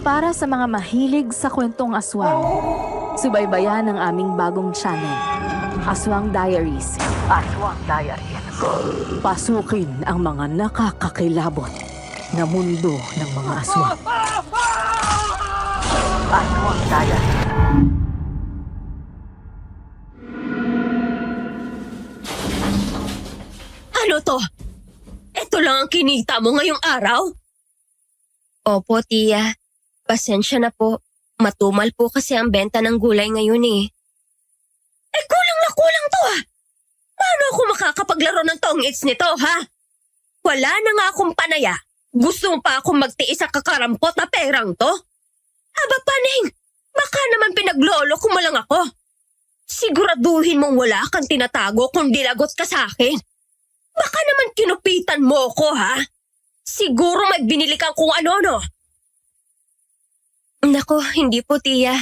Para sa mga mahilig sa kwentong aswang, subaybayan ang aming bagong channel, Aswang Diaries. Aswang Diaries. Pasukin ang mga nakakakilabot na mundo ng mga aswang. Aswang Diaries. Ano to? Ito lang ang kinita mo ngayong araw? Opo, tiya. Pasensya na po. Matumal po kasi ang benta ng gulay ngayon eh. Kulang na kulang to ah. Paano ako makakapaglaro ng tong-its nito ha? Wala na nga akong panaya. Gusto mo pa akong magtiis sa kakarampot na perang to? Aba paning, baka naman pinaglolo ko mo lang ako. Siguraduhin mong wala kang tinatago kung dilagot ka sa akin. Baka naman kinupitan mo ko ha? Siguro may binili kang kung ano-no. Nako, hindi po tiya.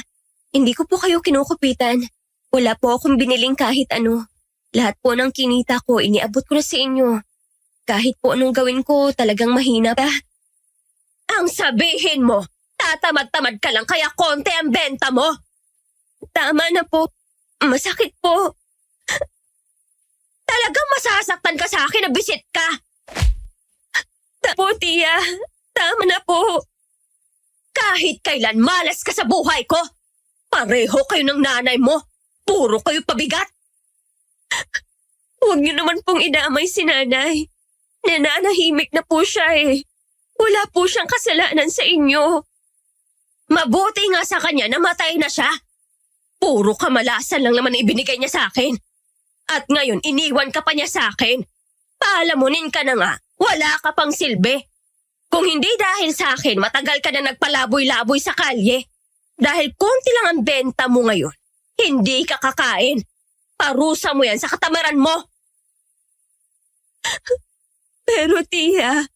Hindi ko po kayo kinukupitan. Wala po akong biniling kahit ano. Lahat po ng kinita ko iniabot ko na sa inyo. Kahit po anong gawin ko talagang mahina pa. Ang sabihin mo, tatamad-tamad ka lang kaya konti ang benta mo. Tama na po. Masakit po. Talagang masasaktan ka sa akin na bisit ka. Tapo, tiya. Tama na po. Kahit kailan malas ka sa buhay ko. Pareho kayo ng nanay mo. Puro kayo pabigat. Huwag niyo naman pong idamay si nanay. Nananahimik na po siya eh. Wala po siyang kasalanan sa inyo. Mabuti nga sa kanya namatay na siya. Puro kamalasan lang naman ibinigay niya sa akin. At ngayon iniwan ka pa niya sa akin. Paalamunin ka na nga, wala ka pang silbi. Kung hindi dahil sa akin, matagal ka na nagpalaboy-laboy sa kalye. Dahil konti lang ang benta mo ngayon, hindi ka kakain. Parusa mo yan sa katamaran mo. Pero tiya,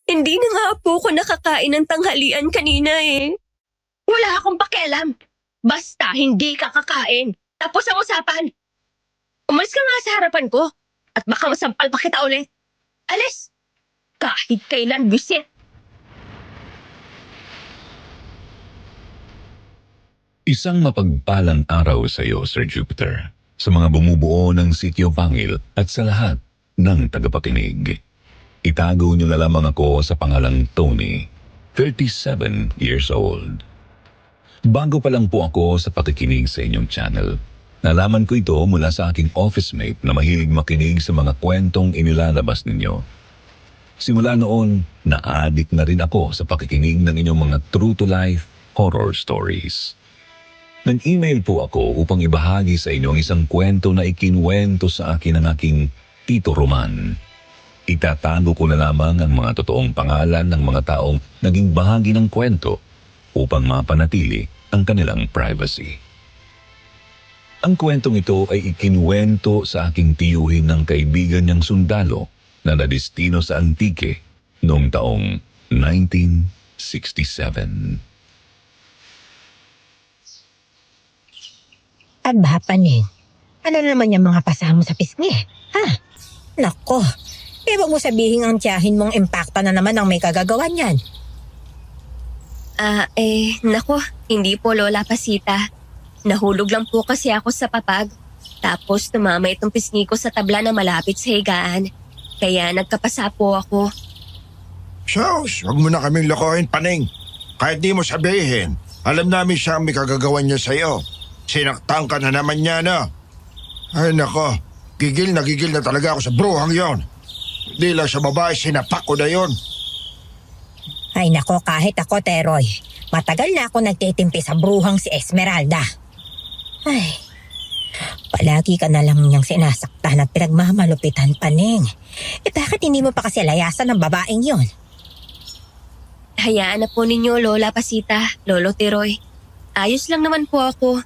hindi na nga po ako nakakain ng tanghalian kanina eh. Wala akong pakialam. Basta hindi ka kakain. Tapos ang usapan. Umalis ka nga sa harapan ko at baka masampal pa kita ulit. Alis! Kahit kailan visit. Isang mapagpalang araw sa iyo, Sir Jupiter, sa mga bumubuo ng Sitio Pangil at sa lahat ng tagapakinig. Itago niyo na lamang ako sa pangalang Tony, 37 years old. Bago pa lang po ako sa pakikinig sa inyong channel, nalaman ko ito mula sa aking office mate na mahilig makinig sa mga kwentong inilalabas ninyo. Simula noon, na-addict na rin ako sa pakikinig ng inyong mga true-to-life horror stories. Nag-email po ako upang ibahagi sa inyo ang isang kwento na ikinwento sa akin ng aking Tito Roman. Itatago ko na lamang ang mga totoong pangalan ng mga taong naging bahagi ng kwento upang mapanatili ang kanilang privacy. Ang kwentong ito ay ikinwento sa aking tiyuhin ng kaibigan niyang sundalo na nadestino sa Antique noong taong 1967. Aba, paning. Ano na naman yung mga pasamo sa pisngi? Ha? Nako, huwag mo sabihin ang tiyahin mong impacta na naman ang may kagagawan yan. Nako, hindi po Lola Pasita. Nahulog lang po kasi ako sa papag. Tapos tumama itong pisngi ko sa tabla na malapit sa higaan. Kaya nagkapasa po ako. Sus, wag mo na kaming lokohin, paning. Kahit di mo sabihin, alam namin siya ang may kagagawan niya sa'yo. Sinaktan ka na naman niya, no? Ay nako, gigil na talaga ako sa bruhang yon. Di lang sa babae, sinapak ko na yon. Ay nako, kahit ako, Teroy. Matagal na ako nagtitimpi sa bruhang si Esmeralda. Ay, palagi ka na lang niyang sinasaktan at pinagmamalupitan, paning. Bakit hindi mo pa kasi layasan ng babaeng yon? Hayaan na po ninyo Lola Pasita, Lolo Tiroy. Ayos lang naman po ako.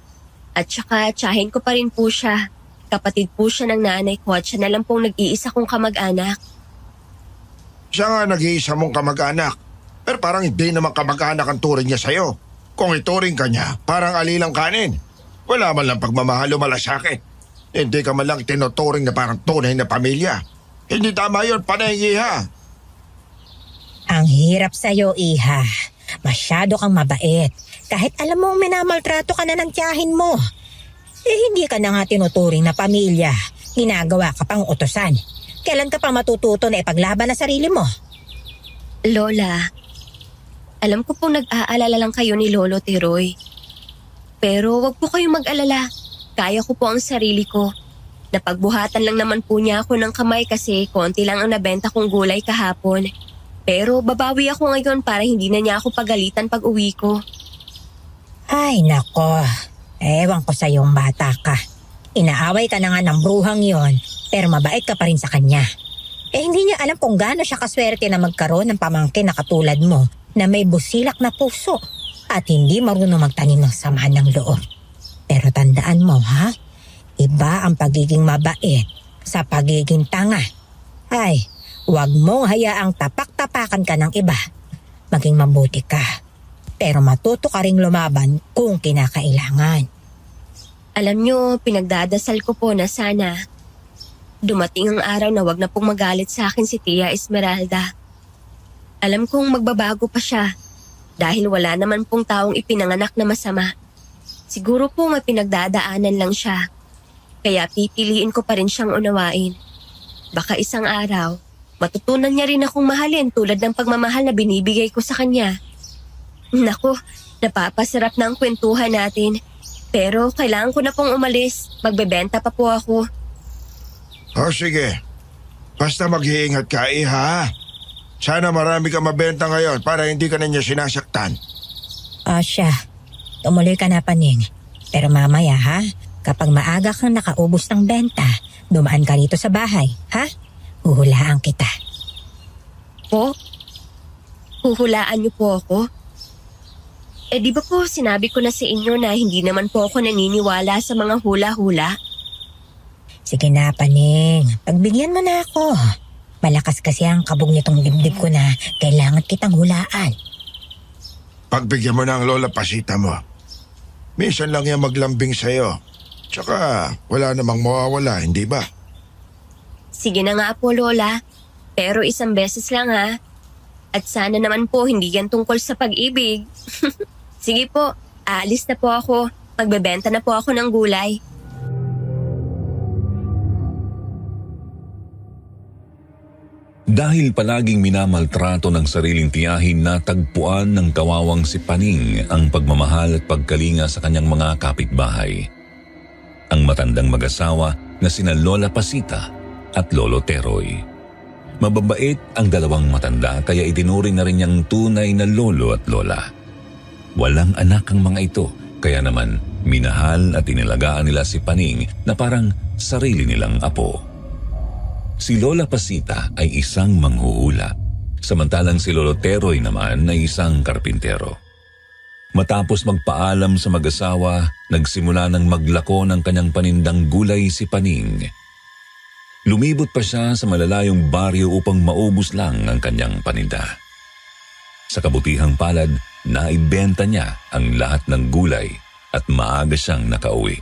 At saka tiyahin ko pa rin po siya. Kapatid po siya ng nanay ko at siya na lang pong nag-iisa kong kamag-anak. Siya nga nag-iisa mong kamag-anak. Pero parang hindi naman kamag-anak ang turing niya sa'yo. Kung ituring ka niya, parang alilang kanin. Wala man lang pagmamahal o malasakit. Hindi ka man lang tinuturing na parang tunay na pamilya. Hindi tama yun, panay ha. Ang hirap sa'yo, Iha. Masyado kang mabait. Kahit alam mong minamaltrato ka na ng tiyahin mo. Hindi ka na nga tinuturing na pamilya. Ginagawa ka pang utusan. Kailan ka pa matututo na ipaglaban na sarili mo? Lola, alam ko pong nag-aalala lang kayo ni Lolo Tiroy. Pero wag po kayong mag-alala. Kaya ko po ang sarili ko. Napagbuhatan lang naman po niya ako ng kamay kasi konti lang ang nabenta kong gulay kahapon. Pero babawi ako ngayon para hindi na niya ako pagalitan pag uwi ko. Ay nako, ewan ko sa iyong bata ka. Inaaway ka na nga ng bruhang yon, pero mabait ka pa rin sa kanya. Hindi niya alam kung gaano siya kaswerte na magkaroon ng pamangkin na katulad mo na may busilak na puso at hindi marunong magtanim ng sama ng loob. Pero tandaan mo ha, iba ang pagiging mabait sa pagiging tanga. Ay, huwag mong hayaang tapak-tapakan ka ng iba. Maging mabuti ka. Pero matuto ka ring lumaban kung kinakailangan. Alam niyo, pinagdadasal ko po na sana dumating ang araw na wag na pong magalit sa akin si Tia Esmeralda. Alam kong magbabago pa siya dahil wala naman pong taong ipinanganak na masama. Siguro po may pinagdadaanan lang siya. Kaya pipiliin ko pa rin siyang unawain. Baka isang araw, matutunan niya rin akong mahalin tulad ng pagmamahal na binibigay ko sa kanya. Naku, napapasarap na ang kwentuhan natin. Pero kailangan ko na pong umalis. Magbebenta pa po ako. O sige, basta mag-iingat ka, Iha. Sana marami ka mabenta ngayon para hindi ka na niya sinasaktan. Siya, tumuloy ka na Paning. Pero mamaya ha, kapag maaga kang nakaubos ng benta, dumaan ka rito sa bahay, ha? Huhulaan kita. Po? Huhulaan niyo po ako? Di ba po sinabi ko na sa inyo na hindi naman po ako naniniwala sa mga hula-hula? Sige na Paning, pagbigyan mo na ako. Malakas kasi ang kabog nitong dibdib ko na kailangan kitang hulaan. Pagbigyan mo na ang Lola Pasita mo. Minsan lang yan maglambing sa'yo. Tsaka wala namang mawawala, hindi ba? Sige na nga po, Lola. Pero isang beses lang ha. At sana naman po hindi yan tungkol sa pag-ibig. Sige po, aalis na po ako. Magbebenta na po ako ng gulay. Dahil palaging minamaltrato ng sariling tiyahin, natagpuan ng kawawang si Paning ang pagmamahal at pagkalinga sa kanyang mga kapitbahay. Ang matandang mag-asawa na sina Lola Pasita at Lolo Teroy. Mababait ang dalawang matanda kaya itinuring na rin niyang tunay na lolo at lola. Walang anak ang mga ito, kaya naman minahal at inilagaan nila si Paning na parang sarili nilang apo. Si Lola Pasita ay isang manghuhula, samantalang si Lolo Teroy naman ay isang karpintero. Matapos magpaalam sa mag-asawa, nagsimula ng maglako ng kanyang panindang gulay si Paning. Lumibot pa siya sa malalayong baryo upang maubos lang ang kanyang paninda. Sa kabutihang palad, naibenta niya ang lahat ng gulay at maaga siyang nakauwi.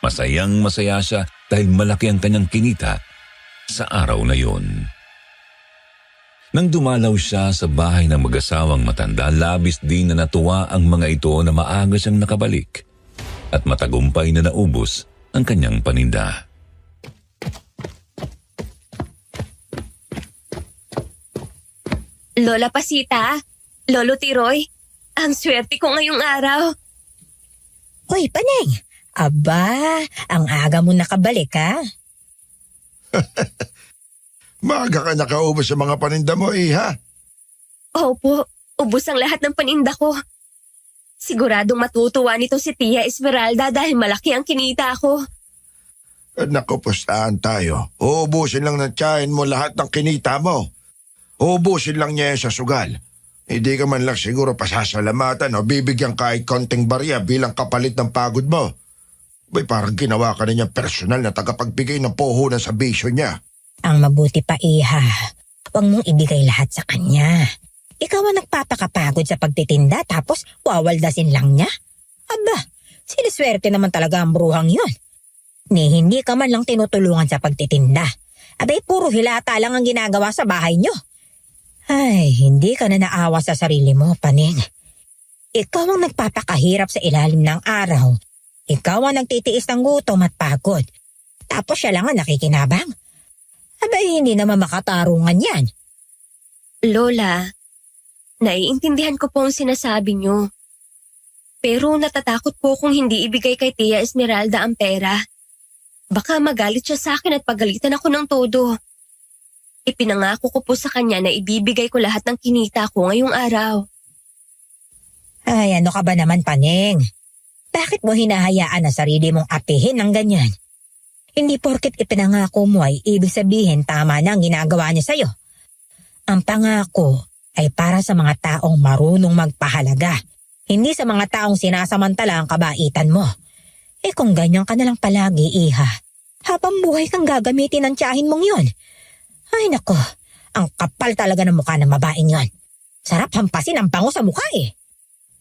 Masayang masaya siya dahil malaki ang kanyang kinita sa araw na yun. Nang dumalaw siya sa bahay ng mag-asawang matanda, labis din na natuwa ang mga ito na maaga siyang nakabalik at matagumpay na naubos ang kanyang paninda. Lola Pasita, Lolo Tiroy, ang swerte ko ngayong araw. Hoy Paning, aba, ang aga mo nakabalik ha? Maaga ka nakaubos sa mga paninda mo, Iha. Opo, ubos ang lahat ng paninda ko. Siguradong matutuwa nito si Tia Esmeralda dahil malaki ang kinita ko. Naku, pustahan tayo. Uubusin lang ng tiyahin mo lahat ng kinita mo. Uubusin lang niya yan sa sugal. Hindi ka man lang siguro pasasalamatan o bibigyan kahit konting barya bilang kapalit ng pagod mo. Bay, parang ginawa ka na niyang personal na tagapagbigay ng puhunan sa bisyo niya. Ang mabuti pa Iha, huwag mong ibigay lahat sa kanya. Ikaw ang nagpapakapagod sa pagtitinda tapos wawaldasin lang niya? Aba, siniswerte naman talaga ang bruhang yun. Ni hindi ka man lang tinutulungan sa pagtitinda. Abay, puro hilata lang ang ginagawa sa bahay niyo. Ay, hindi ka na naawa sa sarili mo, Paning. Ikaw ang nagpapakahirap sa ilalim ng araw. Ikaw ang nagtitiis ng gutom at pagod. Tapos siya lang ang nakikinabang. Abay, hindi naman makatarungan yan. Lola, naiintindihan ko po ang sinasabi niyo. Pero natatakot po kung hindi ibigay kay Tia Esmeralda ang pera. Baka magalit siya sa akin at pagalitan ako ng todo. Ipinangako ko po sa kanya na ibibigay ko lahat ng kinita ko ngayong araw. Ay, ano ka ba naman, Paning? Bakit mo hinahayaan na sarili mong apihin ng ganyan? Hindi porket ipinangako mo ay ibig sabihin tama na ang ginagawa niya sa'yo. Ang pangako ay para sa mga taong marunong magpahalaga, hindi sa mga taong sinasamantala ang kabaitan mo. Eh kung ganyan ka na lang palagi, Iha, habang buhay kang gagamitin ng tiyahin mong yon. Ay nako, ang kapal talaga ng mukha ng babaeng yon. Sarap hampasin ang bango sa mukha eh.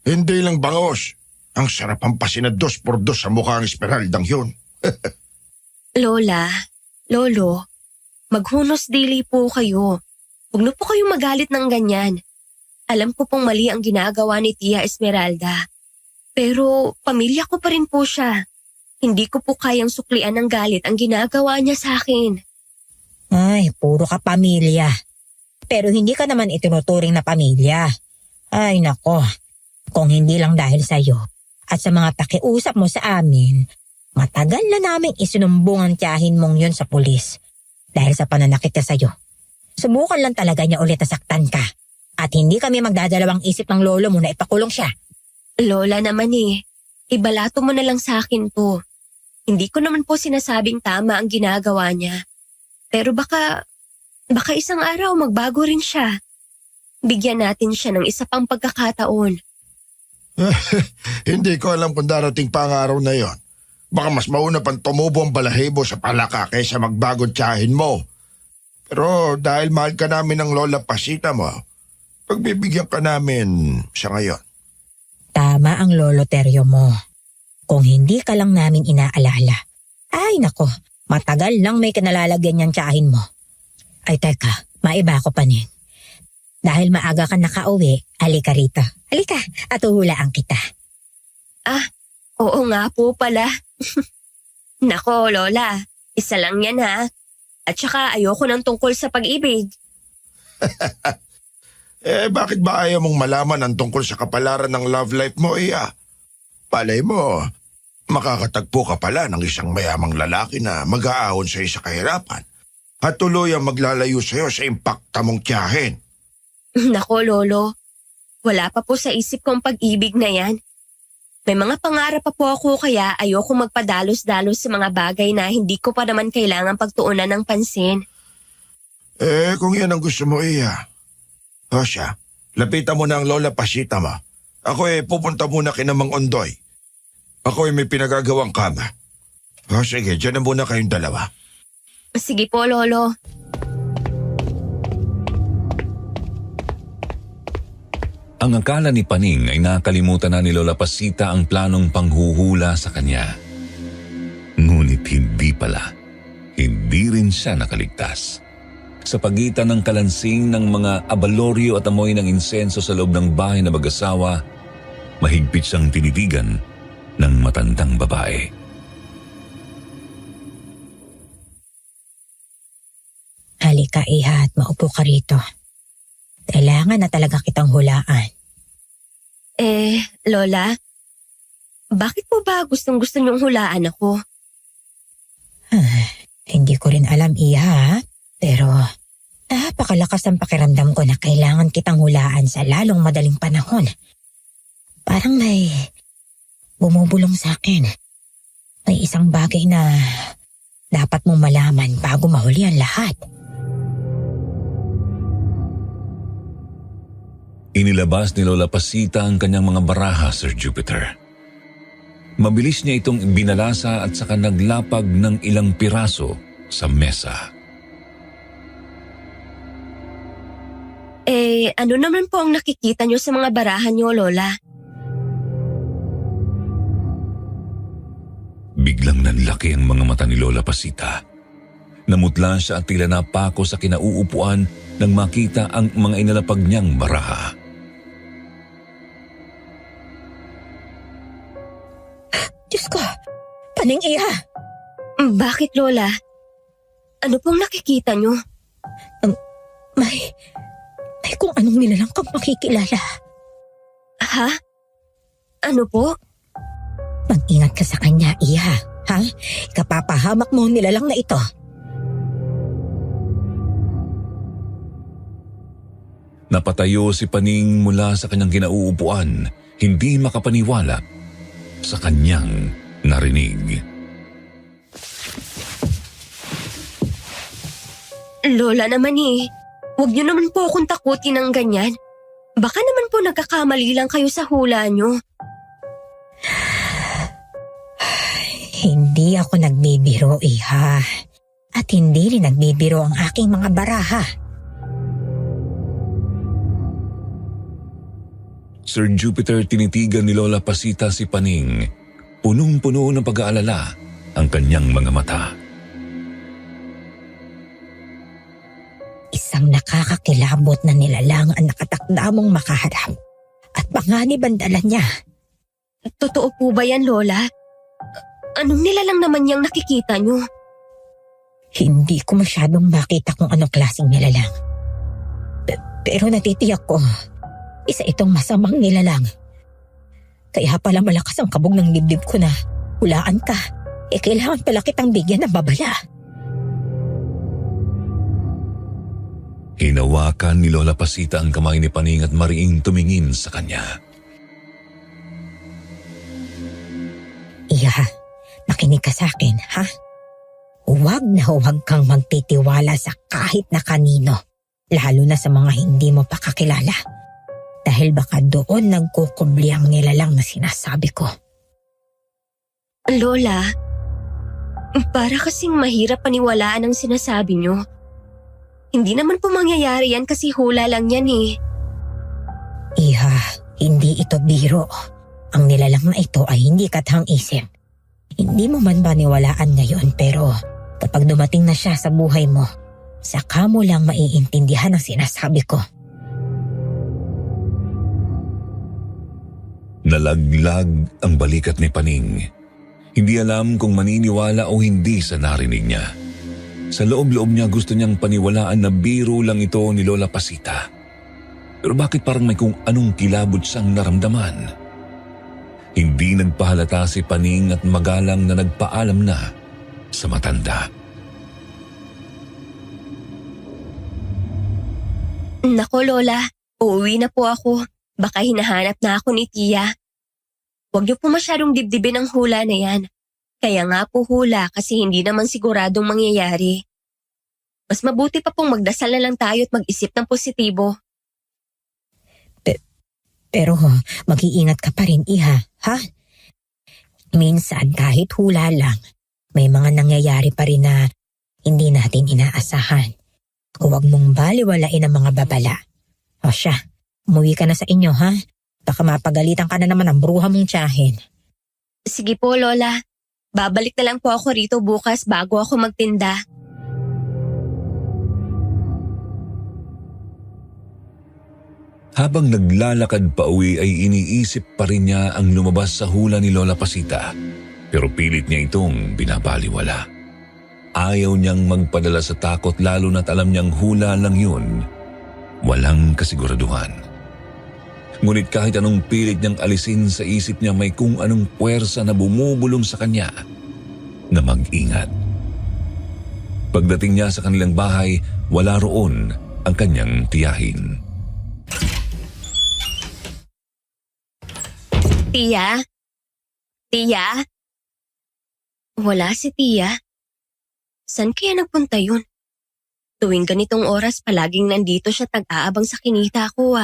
Hindi lang bangos. Ang sarap ang pasinad 2x2 sa mukha ng Esmeraldang yun. Lola, Lolo, maghunos dili po kayo. Huwag na po kayong magalit ng ganyan. Alam ko pong mali ang ginagawa ni Tia Esmeralda. Pero pamilya ko pa rin po siya. Hindi ko po kayang suklian ng galit ang ginagawa niya sa akin. Ay, puro ka pamilya. Pero hindi ka naman itinuturing na pamilya. Ay nako, kung hindi lang dahil sa'yo at sa mga pakiusap mo sa amin, matagal na naming isinumbong ang tiyahin mong yun sa pulis dahil sa pananakit niya sa'yo. Subukan lang talaga niya ulit na saktan ka at hindi kami magdadalawang isip ng lolo mo na ipakulong siya. Lola naman ibalato mo na lang sa akin to. Hindi ko naman po sinasabing tama ang ginagawa niya. Pero baka isang araw magbago rin siya. Bigyan natin siya ng isa pang pagkakataon. Hindi ko alam kung darating pa ang araw na yon. Baka mas mauna pang tumubo ang balahibo sa palaka kaysa magbago tiyahin mo. Pero dahil mahal ka namin ng Lola Pasita mo, pagbibigyan ka namin sa ngayon. Tama ang lolo Teryo mo. Kung hindi ka lang namin inaalala, ay nako, matagal lang may kinalalagyan niyang tiyahin mo. Ay teka, maiba ko Paning. Dahil maaga ka nakauwi, halika rito. Halika, at uhulaan kita. Oo nga po pala. Nako, Lola. Isa lang yan ha. At saka ayoko ng tungkol sa pag-ibig. Bakit ba ayaw mong malaman ang tungkol sa kapalaran ng love life mo, Iya? Palay mo, makakatagpo ka pala ng isang mayamang lalaki na mag-aahon sa sa kahirapan at tuluyang maglalayo sa'yo sa impakta mong tiyahin. Nako, Lolo. Wala pa po sa isip kong pag-ibig na yan. May mga pangarap pa po ako kaya ayoko magpadalos-dalos sa mga bagay na hindi ko pa naman kailangan pagtuunan ng pansin. Kung yan ang gusto mo, Iya. O siya, lapitan mo na ang Lola Pasita mo. Ako pupunta muna kina Mang Ondoy. Ako may pinagagawang kama. O sige, dyan na muna kayong dalawa. Sige po, Lolo. Ang akala ni Paning ay nakalimutan na ni Lola Pasita ang planong panghuhula sa kanya. Ngunit hindi pala. Hindi rin siya nakaligtas. Sa pagitan ng kalansing ng mga abaloryo at amoy ng insenso sa loob ng bahay na mag-asawa, mahigpit siyang tinitigan ng matandang babae. Halika, Iha, at maupo ka rito. Kailangan na talaga kitang hulaan. Lola, bakit po ba gustong-gusto niyong hulaan ako? Hindi ko rin alam, Iha, pero napakalakas ang pakiramdam ko na kailangan kitang hulaan sa lalong madaling panahon. Parang may bumubulong sa akin. May isang bagay na dapat mong malaman bago mahuli ang lahat. Inilabas ni Lola Pasita ang kanyang mga baraha, Sir Jupiter. Mabilis niya itong binalasa at saka naglapag ng ilang piraso sa mesa. Ano naman po ang nakikita niyo sa mga barahan niyo, Lola? Biglang nanlaki ang mga mata ni Lola Pasita. Namutla siya at tila napako sa kinauupuan nang makita ang mga inalapag niyang baraha. Diyos ko, Paning Iha! Bakit, Lola? Ano pong nakikita niyo? May kung anong nilalang kang makikilala. Ha? Ano po? Mag-ingat ka sa kanya, Iha. Ha? Kapapahamak mo ang nilalang na ito. Napatayo si Paning mula sa kanyang kinauupuan, hindi makapaniwala sa kanyang narinig. Lola naman huwag niyo naman po akong takutin ng ganyan. Baka naman po nagkakamali lang kayo sa hula niyo. Hindi ako nagbibiro, Iha. At hindi rin nagbibiro ang aking mga baraha. Sir Jupiter, tinitigan ni Lola Pasita si Paning. Punong-puno ng pag-aalala ang kanyang mga mata. Isang nakakakilabot na nilalang ang nakatakda mong makaharap. At panganib ang dala niya. Totoo po ba yan, Lola? Anong nilalang naman niyang nakikita niyo? Hindi ko masyadong makita kung anong klaseng nilalang. Pero natitiyak ko, isa itong masamang nilalang. Kaya pala malakas ang kabog ng dibdib ko na hulaan ka. Kailangan pala kitang bigyan ng babala. Hinawakan ni Lola Pasita ang kamay ni Paning at mariing tumingin sa kanya. Iya, makinig ka sa akin, ha? Huwag na huwag kang magtitiwala sa kahit na kanino, lalo na sa mga hindi mo pa kakilala. Dahil baka doon nagkukubli ang nilalang na sinasabi ko. Lola, para kasing mahirap paniwalaan ang sinasabi niyo. Hindi naman po mangyayari yan kasi hula lang yan Iha, hindi ito biro. Ang nilalang na ito ay hindi katang isip. Hindi mo man ba niwalaan ngayon pero kapag dumating na siya sa buhay mo, saka mo lang maiintindihan ang sinasabi ko. Nalaglag ang balikat ni Paning. Hindi alam kung maniniwala o hindi sa narinig niya. Sa loob-loob niya gusto niyang paniwalaan na biro lang ito ni Lola Pasita. Pero bakit parang may kung anong kilabot siyang naramdaman? Hindi nagpahalata si Paning at magalang na nagpaalam na sa matanda. Nako, Lola, uuwi na po ako. Baka hinahanap na ako ni Tia. Huwag niyo po masyadong dibdibin ang hula na yan. Kaya nga po hula kasi hindi naman siguradong mangyayari. Mas mabuti pa pong magdasal na lang tayo at mag-isip ng positibo. Pero mag-iingat ka pa rin, Iha, ha? Minsan kahit hula lang, may mga nangyayari pa rin na hindi natin inaasahan. Huwag mong baliwalain ang mga babala. O siya, umuwi ka na sa inyo, ha? Baka mapagalitan ka na naman ang bruha mong tiyahin. Sige po, Lola. Babalik na lang po ako rito bukas bago ako magtinda. Habang naglalakad pa uwi ay iniisip pa rin niya ang lumabas sa hula ni Lola Pasita. Pero pilit niya itong binabaliwala. Ayaw niyang magpadala sa takot lalo na't alam niyang hula lang yun. Walang kasiguraduhan. Ngunit kahit anong pilit niyang alisin sa isip niya may kung anong puwersa na bumubulong sa kanya na mag-ingat. Pagdating niya sa kanilang bahay, wala roon ang kanyang tiyahin. Tia? Tia? Wala si Tia. San kaya nagpunta yun? Tuwing ganitong oras palaging nandito siya tag-aabang sa kinita ko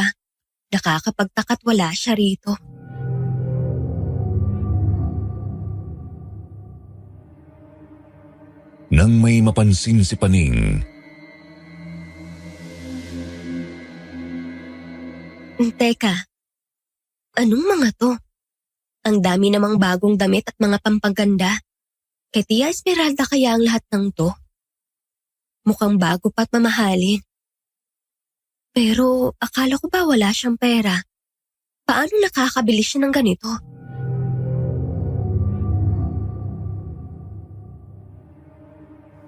Nakakapagtakat wala siya rito. Nang may mapansin si Paning, Teka, anong mga to? Ang dami namang bagong damit at mga pampaganda. Kay Tia Esmeralda kaya ang lahat ng to? Mukhang bago pa't mamahalin. Pero akala ko ba wala siyang pera? Paano nakakabili siya ng ganito?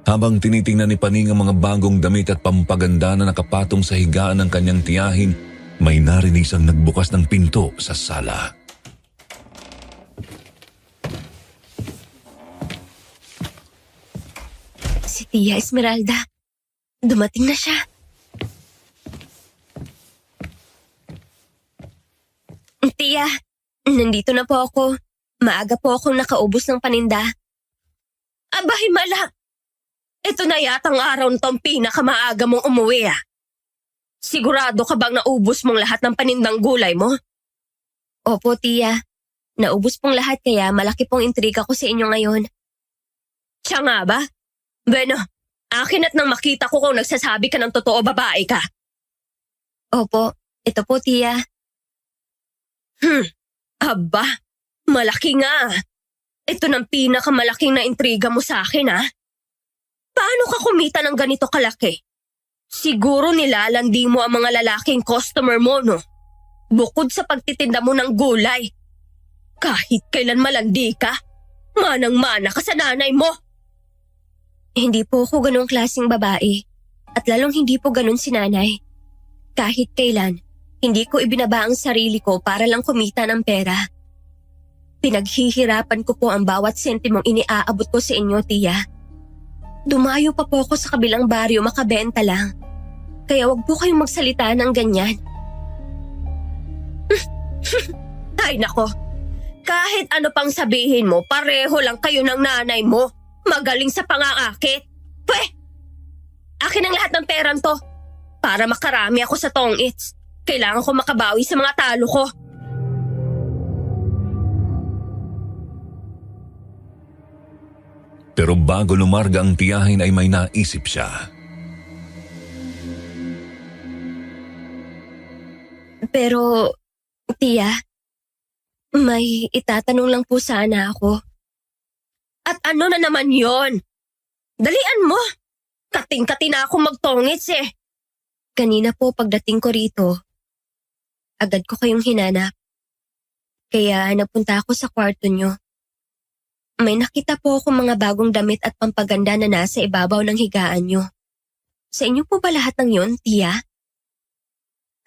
Habang tinitingnan ni Paning ang mga bagong damit at pampaganda na nakapatong sa higaan ng kanyang tiyahin, may narinig siyang nagbukas ng pinto sa sala. Si Tia Esmeralda. Dumating na siya. Tia, nandito na po ako. Maaga po akong nakaubos ng paninda. Aba, himala! Ito na yatang araw nitong pinakamaaga mong umuwi Sigurado ka bang naubos mong lahat ng panindang gulay mo? Opo, Tia. Naubos pong lahat kaya malaki pong intriga ko sa inyo ngayon. Siya nga ba? Bueno, akin at nang makita ko kung nagsasabi ka ng totoo babae ka. Opo, ito po, Tia. Aba, malaki nga. Ito ng pinakamalaking na intriga mo sa akin Paano ka kumita ng ganito kalaki? Siguro nilalandi mo ang mga lalaking customer mo, no? Bukod sa pagtitinda mo ng gulay. Kahit kailan malandi ka, manang-mana ka sa nanay mo. Hindi po ako ganong klaseng babae. At lalong hindi po ganon si nanay. Kahit kailan, hindi ko ibinaba ang sarili ko para lang kumita ng pera. Pinaghihirapan ko po ang bawat sentimong iniaabot ko sa inyo, Tia. Dumayo pa po ako sa kabilang baryo makabenta lang. Kaya wag po kayong magsalita ng ganyan. Ay nako, kahit ano pang sabihin mo, pareho lang kayo ng nanay mo. Magaling sa pangaakit. Pwe! Akin ang lahat ng perang to. Para makarami ako sa tong-its. Kailangan ko makabawi sa mga talo ko. Pero bago lumarga ang tiyahin ay may naisip siya. Pero, Tia, may itatanong lang po sana ako. At ano na naman yon? Dalian mo! Kating-kati na akong magtongits Kanina po pagdating ko rito, agad ko kayong hinanap. Kaya napunta ako sa kwarto nyo. May nakita po akong mga bagong damit at pampaganda na nasa ibabaw ng higaan nyo. Sa inyo po ba lahat ng yon, Tia?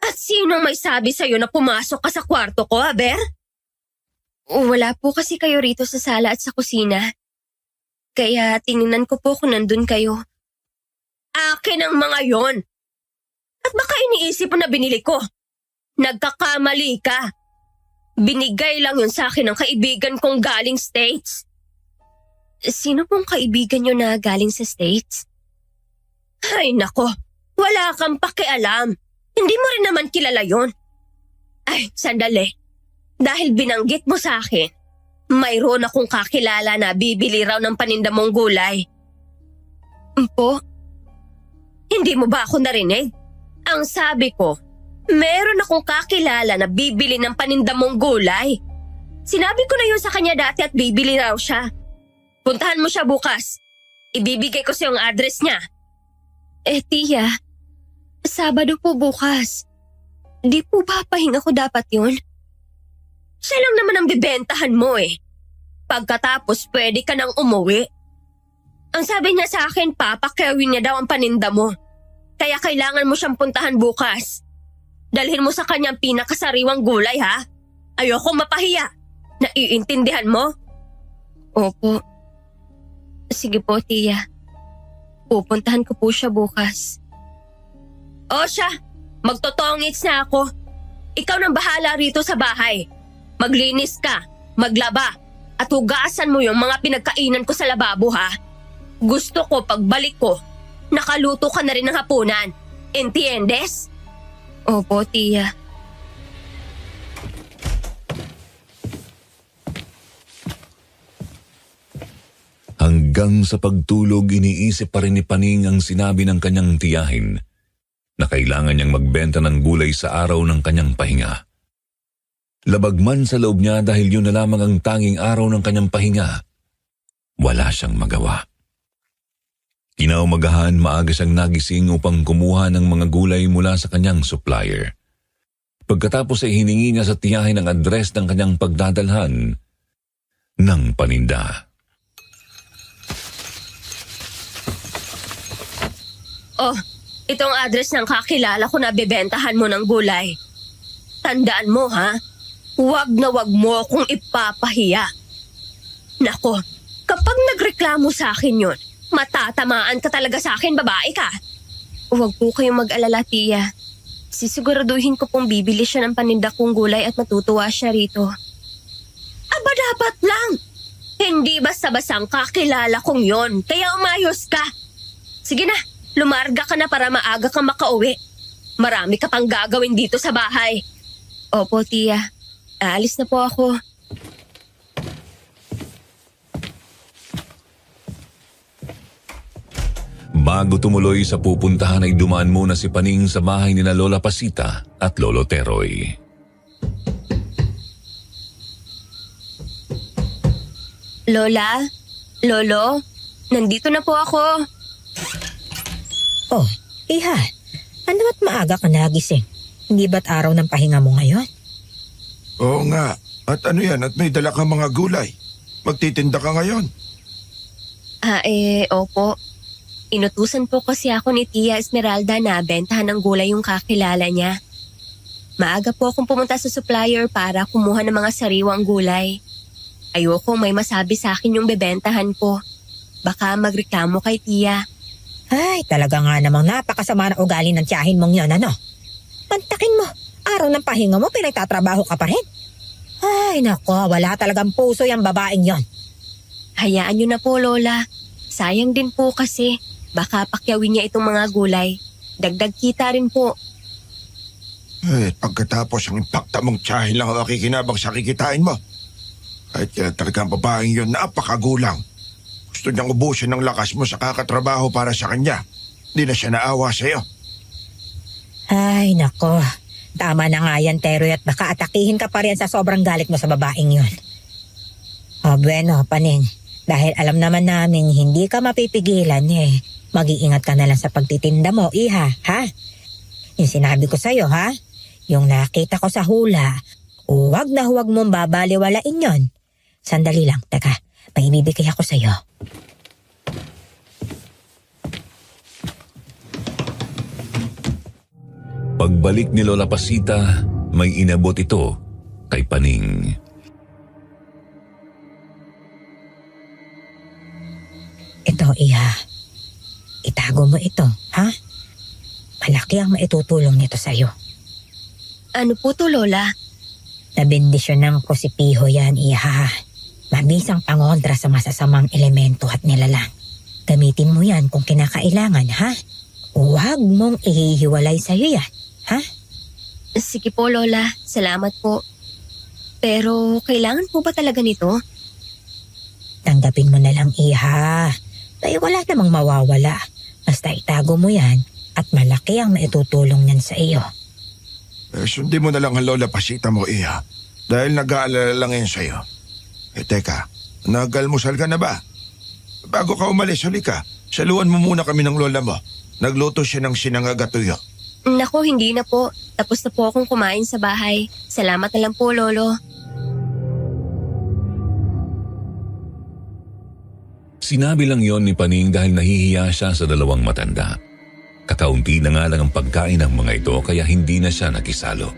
At sino may sabi sa'yo na pumasok ka sa kwarto ko, Aber? Wala po kasi kayo rito sa sala at sa kusina. Kaya tiningnan ko po kung nandun kayo. Akin ang mga yon. At baka iniisip mo na binili ko. Nagkakamali ka. Binigay lang yun sa akin ng kaibigan kong galing States. Sino pong kaibigan nyo na galing sa States? Ay nako, wala kang pakialam. Hindi mo rin naman kilala yon. Ay, sandali. Dahil binanggit mo sa akin, mayroon akong kakilala na bibili raw ng paninda mong gulay. Po? Hindi mo ba ako narinig? Ang sabi ko, meron akong kakilala na bibili ng paninda mong gulay. Sinabi ko na yun sa kanya dati at bibili raw siya. Puntahan mo siya bukas. Ibibigay ko sa yung address niya. Tia, Sabado po bukas. Di po ba pahinga ko dapat yun? Siya lang naman ang bibentahan mo Pagkatapos pwede ka nang umuwi. Ang sabi niya sa akin, papakyawin niya daw ang paninda mo. Kaya kailangan mo siyang puntahan bukas. Dalhin mo sa kanyang pinakasariwang gulay Ayoko mapahiya. Naiintindihan mo? Opo. Sige po, Tia. Pupuntahan ko po siya bukas. O siya, magtotongits na ako. Ikaw nang bahala rito sa bahay. Maglinis ka, maglaba, at hugasan mo yung mga pinagkainan ko sa lababo Gusto ko pagbalik ko, nakaluto ka na rin ng hapunan. Entiendes? Opo, Tia. Hanggang sa pagtulog, iniisip pa rin ni Paning ang sinabi ng kanyang tiyahin na kailangan niyang magbenta ng gulay sa araw ng kanyang pahinga. Labag man sa loob niya dahil yun na lamang ang tanging araw ng kanyang pahinga, wala siyang magawa. Kinaumagahan, maaga siyang nagising upang kumuha ng mga gulay mula sa kanyang supplier. Pagkatapos ay hiningi niya sa tiyahin ang address ng kanyang pagdadalhan ng paninda. Oh, itong address ng kakilala ko na bebentahan mo ng gulay. Tandaan mo ha, huwag na huwag mo akong ipapahiya. Nako, kapag nagreklamo sa akin yun, matatamaan ka talaga sa akin, babae ka. Huwag po kayong mag-alala, tiya. Sisiguraduhin ko pong bibili siya ng paninda kong gulay at matutuwa siya rito. Aba, dapat lang. Hindi basta-bastang kakilala kong yon, kaya umayos ka. Sige na, lumarga ka na para maaga kang makauwi. Marami ka pang gagawin dito sa bahay. Opo, tiya. Aalis na po ako. Bago tumuloy sa pupuntahan ay dumaan muna si Paning sa bahay ni na Lola Pasita at Lolo Teroy. Lola? Lolo? Nandito na po ako. Oh, iha, ano ba't maaga ka nagising? Hindi ba't araw ng pahinga mo ngayon? Oo nga. At ano yan? At may dala kang mga gulay. Magtitinda ka ngayon. Opo. Inutusan po kasi ako ni Tia Esmeralda na bentahan ng gulay yung kakilala niya. Maaga po akong pumunta sa supplier para kumuha ng mga sariwang gulay. Ayoko may masabi sa akin yung bebentahan ko. Baka magreklamo kay Tia. Ay, talaga nga namang napakasama na ugali ng tiyahin mong yon, ano? Pantakin mo, araw ng pahinga mo, pinagtatrabaho ka pa rin. Ay, nako, wala talagang puso yung babaeng yon. Hayaan niyo na po, Lola. Sayang din po kasi. Baka pakyawin niya itong mga gulay. Dagdag kita rin po. Pagkatapos ang impakta mong tiyahin lang ang makikinabang sa kikitain mo. Kahit kaya talagang babaeng yun, napakagulang. Gusto niyang ubusin ng lakas mo sa kakatrabaho para sa kanya. Hindi na siya naawa sa'yo. Ay, nako. Tama na nga yan, Teroy, at baka atakihin ka pa rin sa sobrang galit mo sa babaeng yon. Oh, bueno, Paning. Dahil alam naman namin hindi ka mapipigilan mag-iingat ka na lang sa pagtitinda mo, iha, ha? Yung sinabi ko sa'yo, ha? Yung nakita ko sa hula, huwag na huwag mong babaliwalain yon. Sandali lang, teka, may ibibigay ako sa'yo. Pagbalik ni Lola Pasita, may inabot ito kay Paning. Ito, iha. Itago mo ito, ha? Malaki ang maitutulong nito sa'yo. Ano po to, Lola? Nabendisyon ng Prosipiho yan, iha. Mabisang pangontra sa masasamang elemento at nilalang. Gamitin mo yan kung kinakailangan, ha? Huwag mong ihihiwalay sa'yo yan, ha? Sige po, Lola. Salamat po. Pero kailangan po ba talaga nito? Tanggapin mo na lang, iha. Dahil wala namang mawawala. Basta itago mo yan at malaki ang maitutulong niyan sa iyo. Sundin mo na lang ang Lola Pasita mo, iha. Dahil nag-aalala lang yan sa'yo. Teka, nag-almusal ka na ba? Bago ka umalis, halika. Saluan mo muna kami ng lola mo. Nagluto siya ng sinangag at tuyo. Naku, hindi na po. Tapos na po akong kumain sa bahay. Salamat na lang po, Lolo. Sinabi lang yon ni Paning dahil nahihiya siya sa dalawang matanda. Kakaunti na nga lang ang pagkain ng mga ito kaya hindi na siya nakisalo.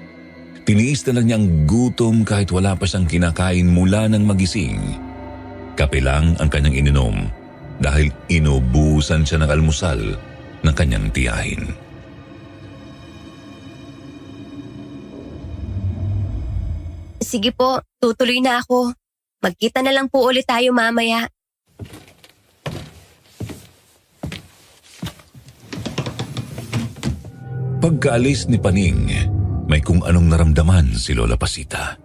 Tiniis na lang niyang gutom kahit wala pa siyang kinakain mula ng magising. Kape lang ang kanyang ininom dahil inubusan siya ng almusal ng kanyang tiyahin. Sige po, tutuloy na ako. Magkita na lang po ulit tayo mamaya. Pagkaalis ni Paning, may kung anong naramdaman si Lola Pasita.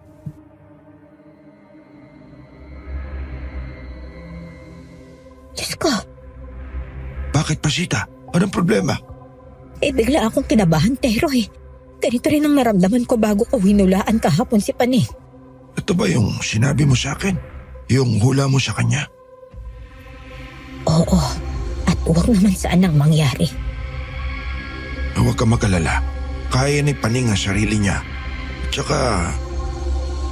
Diyos ko, Bakit, Pasita? Anong problema? bigla akong kinabahan, Teroy. Ganito rin ang naramdaman ko bago ko hinulaan kahapon si Paning. Ito ba yung sinabi mo sa akin? Yung hula mo sa kanya? Oo, at Huwag naman saan nang mangyari. Huwag ka mag-alala. Kaya ni Paning ang sarili niya. Tsaka,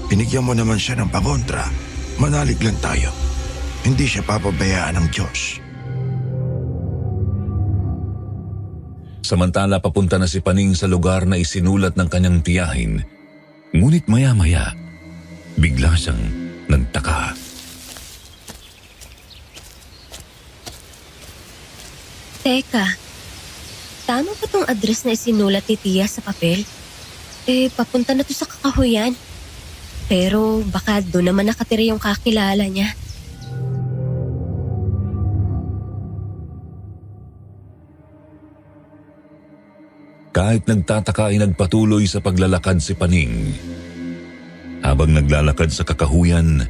binigyan mo naman siya ng pangontra. Manalig lang tayo. Hindi siya papabayaan ng Diyos. Samantala papunta na si Paning sa lugar na isinulat ng kanyang tiyahin. Ngunit maya-maya, bigla siyang nagtaka. Teka, tama ba tong address na isinulat ni Tia sa papel? Papunta na to sa Kakahuyan. Pero baka doon naman nakatira yung kakilala niya. Kahit nagtataka ay nagpatuloy sa paglalakad si Paning. Habang naglalakad sa Kakahuyan,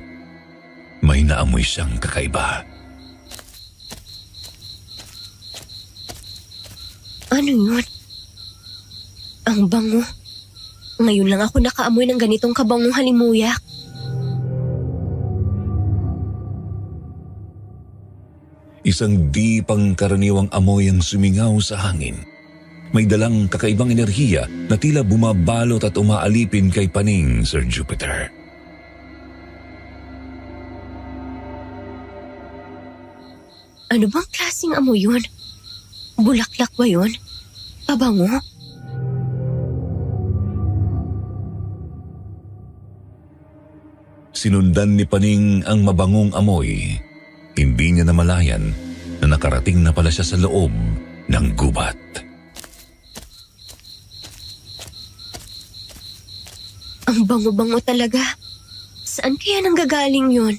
may naamoy siyang kakaiba. Ano yun? Ang bango. Ngayon lang ako nakaamoy ng ganitong kabangong halimuyak. Isang di pangkaraniwang amoy ang sumingaw sa hangin. May dalang kakaibang enerhiya na tila bumabalot at umaalipin kay Paning, Sir Jupiter. Ano bang klaseng amoy yun? Bulaklak ba yun? Pabango? Sinundan ni Paning ang mabangong amoy. Hindi niya namalayan na nakarating na pala siya sa loob ng gubat. Ang bango-bango talaga. Saan kaya nanggagaling yun?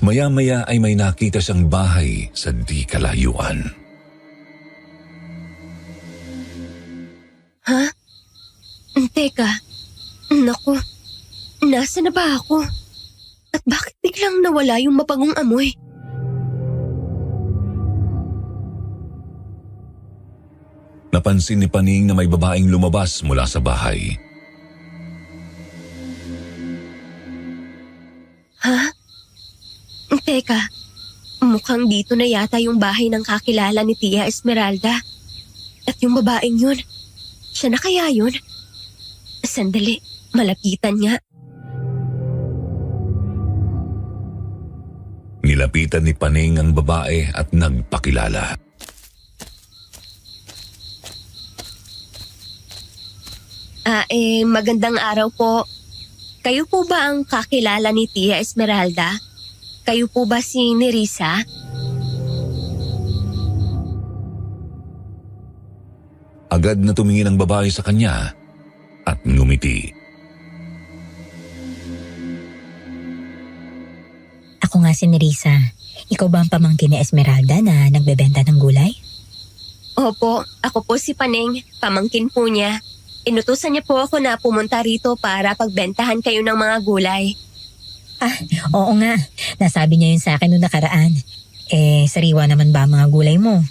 Maya-maya ay may nakita siyang bahay sa di kalayuan. Ha? Teka. Naku. Nasa na ba ako? At bakit biglang nawala yung mapagong amoy? Napansin ni Paning na may babaeng lumabas mula sa bahay. Ha? Teka, mukhang dito na yata yung bahay ng kakilala ni Tia Esmeralda. At yung babaeng yun, siya na kaya yun? Sandali, malapitan nga. Nilapitan ni Paning ang babae at nagpakilala. Magandang araw po. Kayo po ba ang kakilala ni Tia Esmeralda? Kayo po ba si Nerissa? Agad na tumingin ang babae sa kanya at ngumiti. Ako nga si Nerissa. Ikaw ba ang pamangkin ni Esmeralda na nagbebenta ng gulay? Opo, ako po si Paning, pamangkin po niya. Inutusan niya po ako na pumunta rito para pagbentahan kayo ng mga gulay. Oo nga. Nasabi niya yun sa akin noong nakaraan. Sariwa naman ba ang mga gulay mo?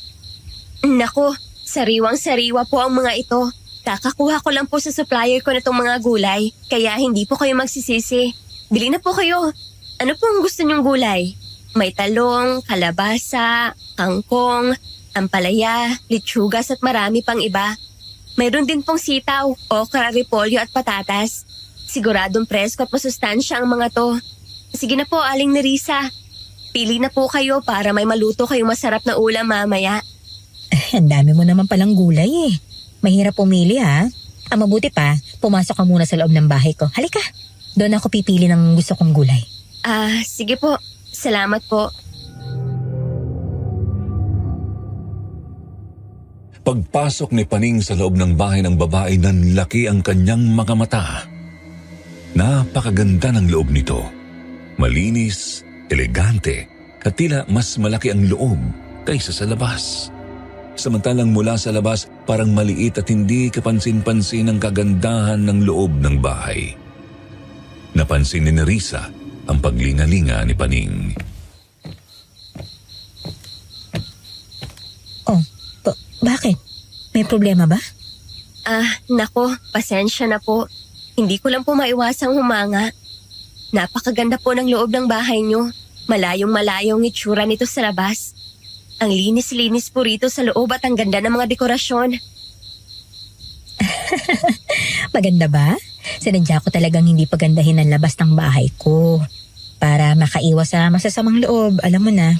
Naku, sariwang-sariwa po ang mga ito. Kakakuha ko lang po sa supplier ko na itong mga gulay, kaya hindi po kayo magsisisi. Bili na po kayo. Ano po ang gusto niyong gulay? May talong, kalabasa, kangkong, ampalaya, litsugas at marami pang iba. Mayroon din pong sitaw, okra, repolyo at patatas. Siguradong presko at masustansya ang mga to. Sige na po, Aling Nerissa. Pili na po kayo para may maluto kayong masarap na ulam mamaya. Ang dami mo naman palang gulay eh. Mahirap pumili ha. Ang mabuti pa, pumasok ka muna sa loob ng bahay ko. Halika, doon ako pipili ng gusto kong gulay. Sige po. Salamat po. Pagpasok ni Paning sa loob ng bahay ng babae, nanlaki ang kanyang mga mata. Napakaganda ng loob nito. Malinis, elegante, at tila mas malaki ang loob kaysa sa labas. Samantalang mula sa labas, parang maliit at hindi kapansin-pansin ang kagandahan ng loob ng bahay. Napansin ni Nerissa ang paglingalinga ni Paning. Bakit? May problema ba? Nako, pasensya na po. Hindi ko lang po maiwasang humanga. Napakaganda po ng loob ng bahay niyo. Malayong-malayong itsura nito sa labas. Ang linis-linis po rito sa loob at ang ganda ng mga dekorasyon. Maganda ba? Sinadya ko talagang hindi pagandahin ang labas ng bahay ko. Para makaiwas sa masasamang loob, alam mo na.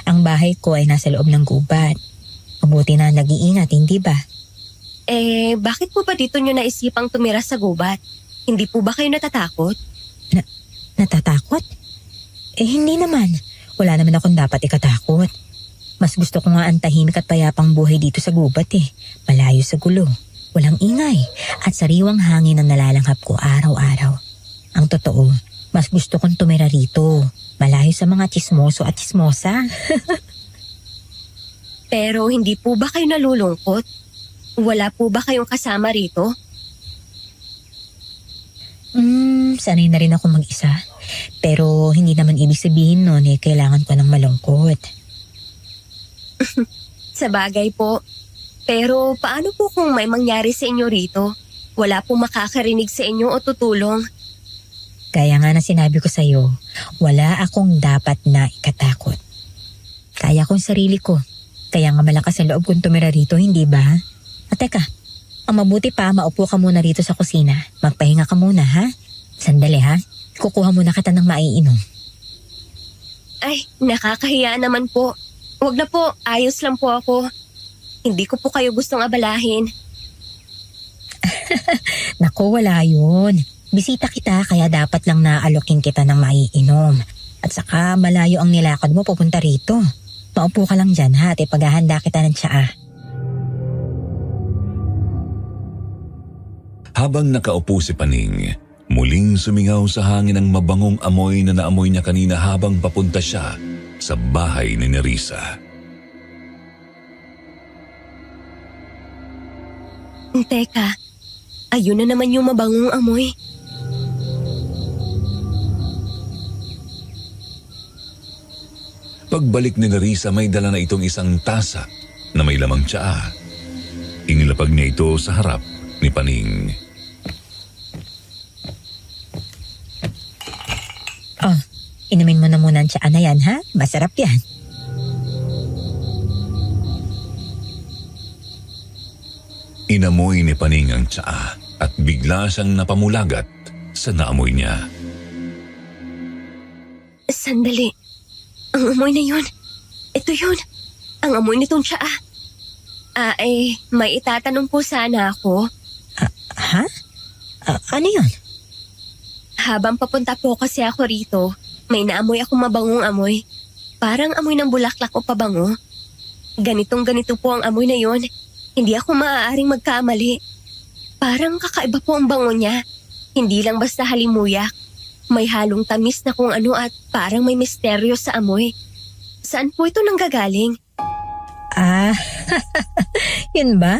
Ang bahay ko ay nasa loob ng gubat. Mabuti na nag-iingat, hindi ba? Bakit po ba dito nyo naisipang tumira sa gubat? Hindi po ba kayo natatakot? Natatakot? Hindi naman. Wala naman akong dapat ikatakot. Mas gusto ko nga ang tahimik at payapang buhay dito sa gubat Malayo sa gulo. Walang ingay at sariwang hangin ang nalalanghap ko araw-araw. Ang totoo, mas gusto kong tumira rito. Malayo sa mga tsismoso at tsismosa. Pero hindi po ba kayo nalulungkot? Wala po ba kayong kasama rito? Sanay na rin ako mag-isa. Pero hindi naman ibig sabihin nun kailangan ko ng malungkot. Sa bagay po. Pero paano po kung may mangyari sa inyo rito? Wala pong makakarinig sa inyo o tutulong. Kaya nga na sinabi ko sa'yo, wala akong dapat na ikatakot. Kaya kong sarili ko. Kaya nga malakas ang loob kong tumira rito, hindi ba? At teka, ang mabuti pa, maupo ka muna rito sa kusina. Magpahinga ka muna, ha? Sandali, ha? Kukuha muna kita ng maiinom. Ay, nakakahiya naman po. Huwag na po, ayos lang po ako. Hindi ko po kayo gustong abalahin. Naku, wala yun. Bisita kita kaya dapat lang naalokin kita ng maiinom. At saka malayo ang nilakad mo pupunta rito. Maupo ka lang dyan ha at ipaghahanda kita ng tsaa. Habang nakaupo si Paning, muling sumingaw sa hangin ang mabangong amoy na naamoy niya kanina habang papunta siya sa bahay ni Nerissa. Teka, ayun na naman yung mabangong amoy. Pagbalik ni Nerissa, may dala na itong isang tasa na may lamang tsaa. Inilapag niya ito sa harap ni Paning. Oh, inumin mo na muna ang tsaa na yan ha? Masarap yan. Inamoy ni Paning ang tsaa at bigla siyang napamulagat sa naamoy niya. Sandali. Ang amoy na yun. Ito yun. Ang amoy nitong tsaa. May itatanong po sana ako. Ha? Ano yun? Habang papunta po kasi ako rito, may naamoy akong mabangong amoy. Parang amoy ng bulaklak o pabango. Ganitong-ganito po ang amoy na yun. Hindi ako maaaring magkamali. Parang kakaiba po ang bango niya. Hindi lang basta halimuyak. May halong tamis na kung ano at parang may misteryo sa amoy. Saan po ito nanggagaling? Yun ba?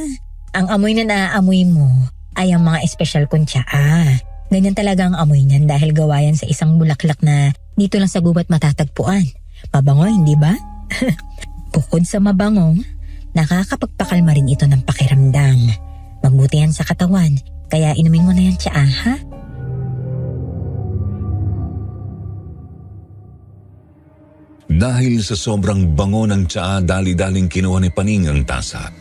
Ang amoy na naaamoy mo ay ang mga espesyal kong tsaa. Ganyan talaga ang amoy niyan dahil gawa yan sa isang bulaklak na dito lang sa gubat matatagpuan. Mabango, hindi ba? Bukod sa mabango, nakakapagpakalma rin ito ng pakiramdam. Mabuti yan sa katawan, kaya inumin mo na yan tsaa, ha? Dahil sa sobrang bango ng tsaa, dali-daling kinuha ni Paning ang tasa.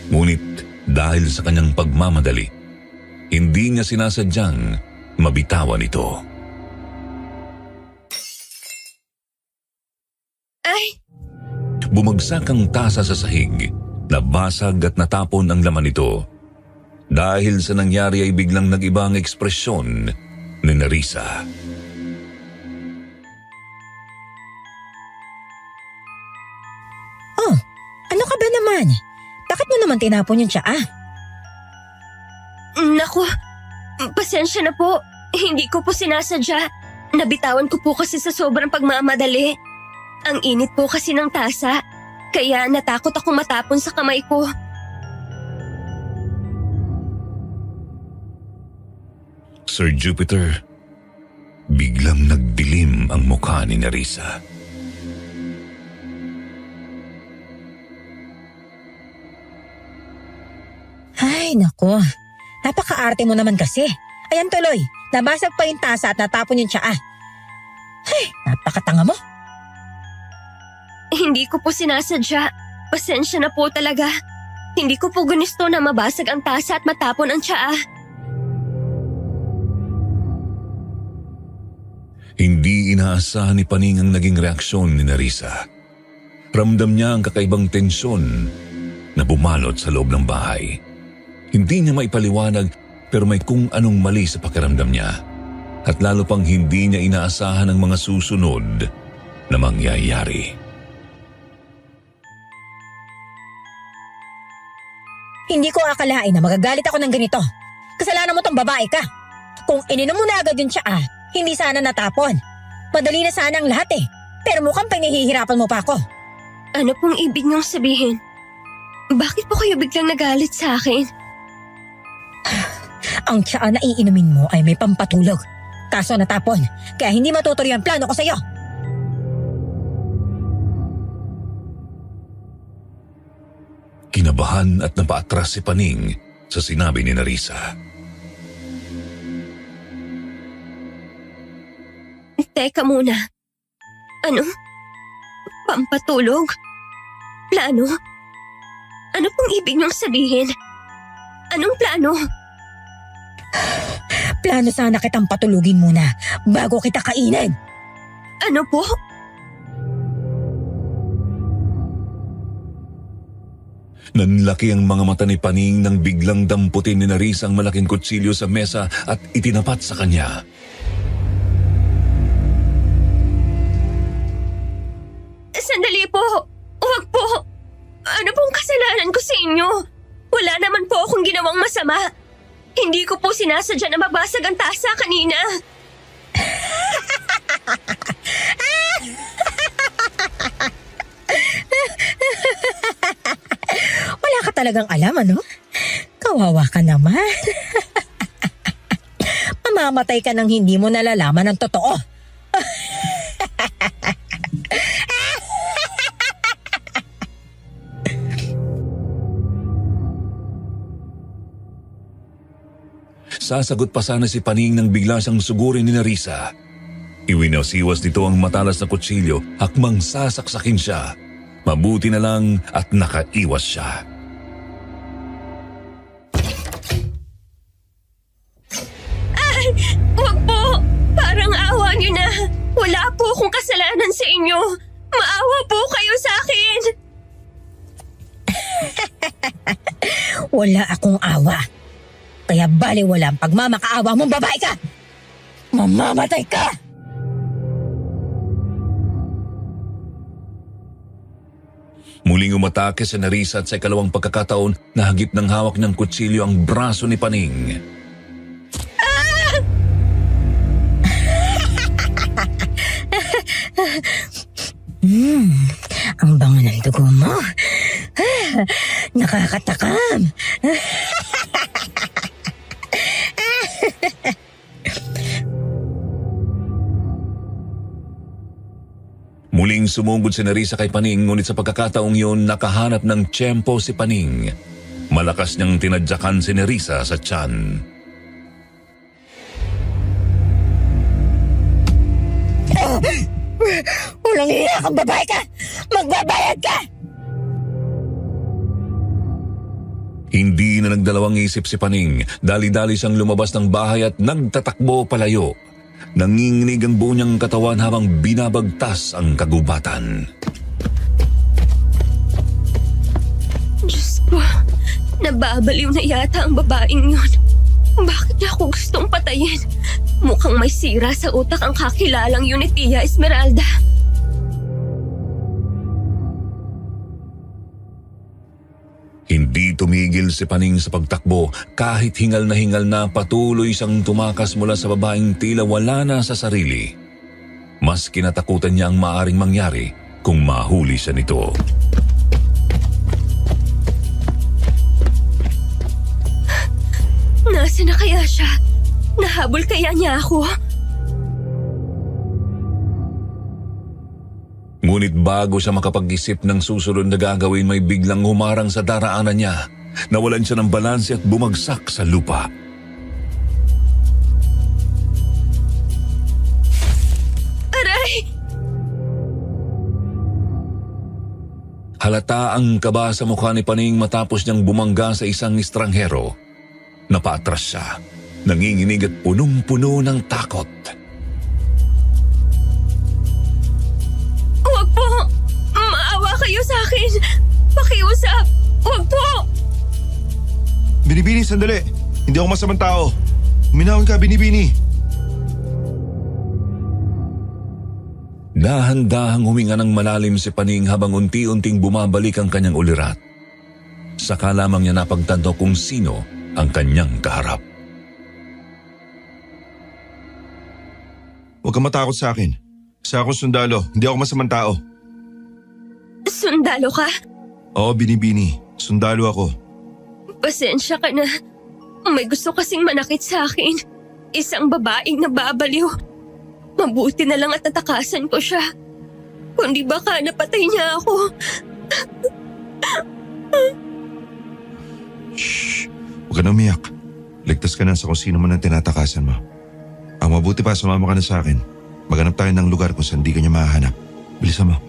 Ngunit dahil sa kanyang pagmamadali, hindi niya sinasadyang mabitawan ito. Ay! Bumagsak ang tasa sa sahig, nabasag at natapon ang laman nito. Dahil sa nangyari ay biglang nag-iba ang ekspresyon ni Nerissa. Oh, ano ka ba naman? Bakit mo naman tinapon yung tsaa? Naku, pasensya na po. Hindi ko po sinasadya. Nabitawan ko po kasi sa sobrang pagmamadali. Ang init po kasi ng tasa. Kaya natakot akong matapon sa kamay ko. Sir Jupiter, biglang nagdilim ang mukha ni Nerissa. Ay, nako. Napaka-arte mo naman kasi. Ayan tuloy, nabasag pa yung tasa at natapon yung tsaa. Ay, Napakatanga mo. Hindi ko po sinasadya. Pasensya na po talaga. Hindi ko po gusto na mabasag ang tasa at matapon ang tsaa. Hindi inaasahan ni Paning ang naging reaksyon ni Nerissa. Ramdam niya ang kakaibang tensyon na bumalot sa loob ng bahay. Hindi niya maipaliwanag pero may kung anong mali sa pakiramdam niya. At lalo pang hindi niya inaasahan ang mga susunod na mangyayari. Hindi ko akalain na magagalit ako ng ganito. Kasalanan mo tong babae ka. Kung ininom mo na agad yung tsaa, hindi sana natapon. Madali na sana ang lahat eh. Pero mukhang pinahihirapan mo pa ako. Ano pong ibig niyong sabihin? Bakit po kayo biglang nagalit sa akin? Ang tsaa na iinumin mo ay may pampatulog. Kaso natapon, kaya hindi matutuloy ang plano ko sa'yo. Kinabahan at napaatras si Paning sa sinabi ni Nerissa. Teka muna. Ano? Pampatulog? Plano? Ano pong ibig niyong sabihin? Anong plano? Plano sana kitang patulugin muna bago kita kainin. Ano po? Nanlaki ang mga mata ni Paning nang biglang damputin ni Nerissa ang malaking kutsilyo sa mesa at itinapat sa kanya. Sandali po! Huwag po! Ano pong kasalanan ko sa inyo? Wala naman po akong ginawang masama. Hindi ko po sinasadya na mabasag ang tasa kanina. Wala ka talagang alam, ano? Kawawa ka naman. Mamamatay ka nang hindi mo nalalaman ang totoo. Sasagot pa sana si Paning nang bigla siyang sugurin ni Nerissa. Iwinasiwas nito ang matalas na kutsilyo, hakmang sasaksakin siya. Mabuti na lang at nakaiwas siya. Ay! Huwag po! Parang awa niyo na! Wala po akong kasalanan sa inyo! Maawa po kayo sa akin! Wala akong awa. Kaya baliwala ang pagmamakaawa mong babae ka! Mamamatay ka! Muling umatake si Nerissa at sa ikalawang pagkakataon na hagip ng hawak ng kutsilyo ang braso ni Paning. Ang bango ng dugo mo. Nakakatakam. Muling sumugod si Nerissa kay Paning ngunit sa pagkakataong yun nakahanap ng tiyempo si Paning. Malakas niyang tinadyakan si Nerissa sa tiyan. Walang hiya kang babae ka! Magbabayad ka! Hindi na nagdalawang isip si Paning. Dali-dali siyang lumabas ng bahay at nagtatakbo palayo. Nanginginig ang buo niyang katawan habang binabagtas ang kagubatan. Diyos ko, nababaliw na yata ang babaeng yun. Bakit niya ako gustong patayin? Mukhang may sira sa utak ang kakilalang yun ni Tia Esmeralda. Hindi tumigil si Paning sa pagtakbo. Kahit hingal na patuloy siyang tumakas mula sa babaeng tila wala na sa sarili. Mas kinatakutan niya ang maaring mangyari kung mahuli siya nito. Nasaan na kaya siya? Nahabol kaya niya ako? Ngunit bago siya makapag-isip ng susunod na gagawin, may biglang humarang sa daraanan niya. Nawalan siya ng balanse at bumagsak sa lupa. Aray! Halata ang kaba sa mukha ni Paning matapos niyang bumangga sa isang estranghero. Napaatras siya, nanginginig at punong-puno ng takot. Huwag po! Maawa kayo sa akin! Pakiusap! Huwag po! Binibini, sandali. Hindi ako masamang tao. Minahon ka, Binibini. Dahan-dahang huminga ng malalim si Paning habang unti-unting bumabalik ang kanyang ulirat. Saka lamang niya napagtanto kung sino ang kanyang kaharap. Huwag kang matakot sa akin. Isa akong sundalo. Hindi ako masamang tao. Sundalo ka? Oo, Binibini. Sundalo ako. Pasensya ka na. May gusto kasing manakit sa akin. Isang babaeng nababaliw. Mabuti na lang at natakasan ko siya. Kundi baka napatay niya ako. Shh! Huwag ka na umiyak. Ligtas ka na sa kung sino man ang tinatakasan mo. Ang mabuti pa, sumama ka na sa akin. Maghanap tayo ng lugar kung saan di ka niya mahahanap. Bilisan mo.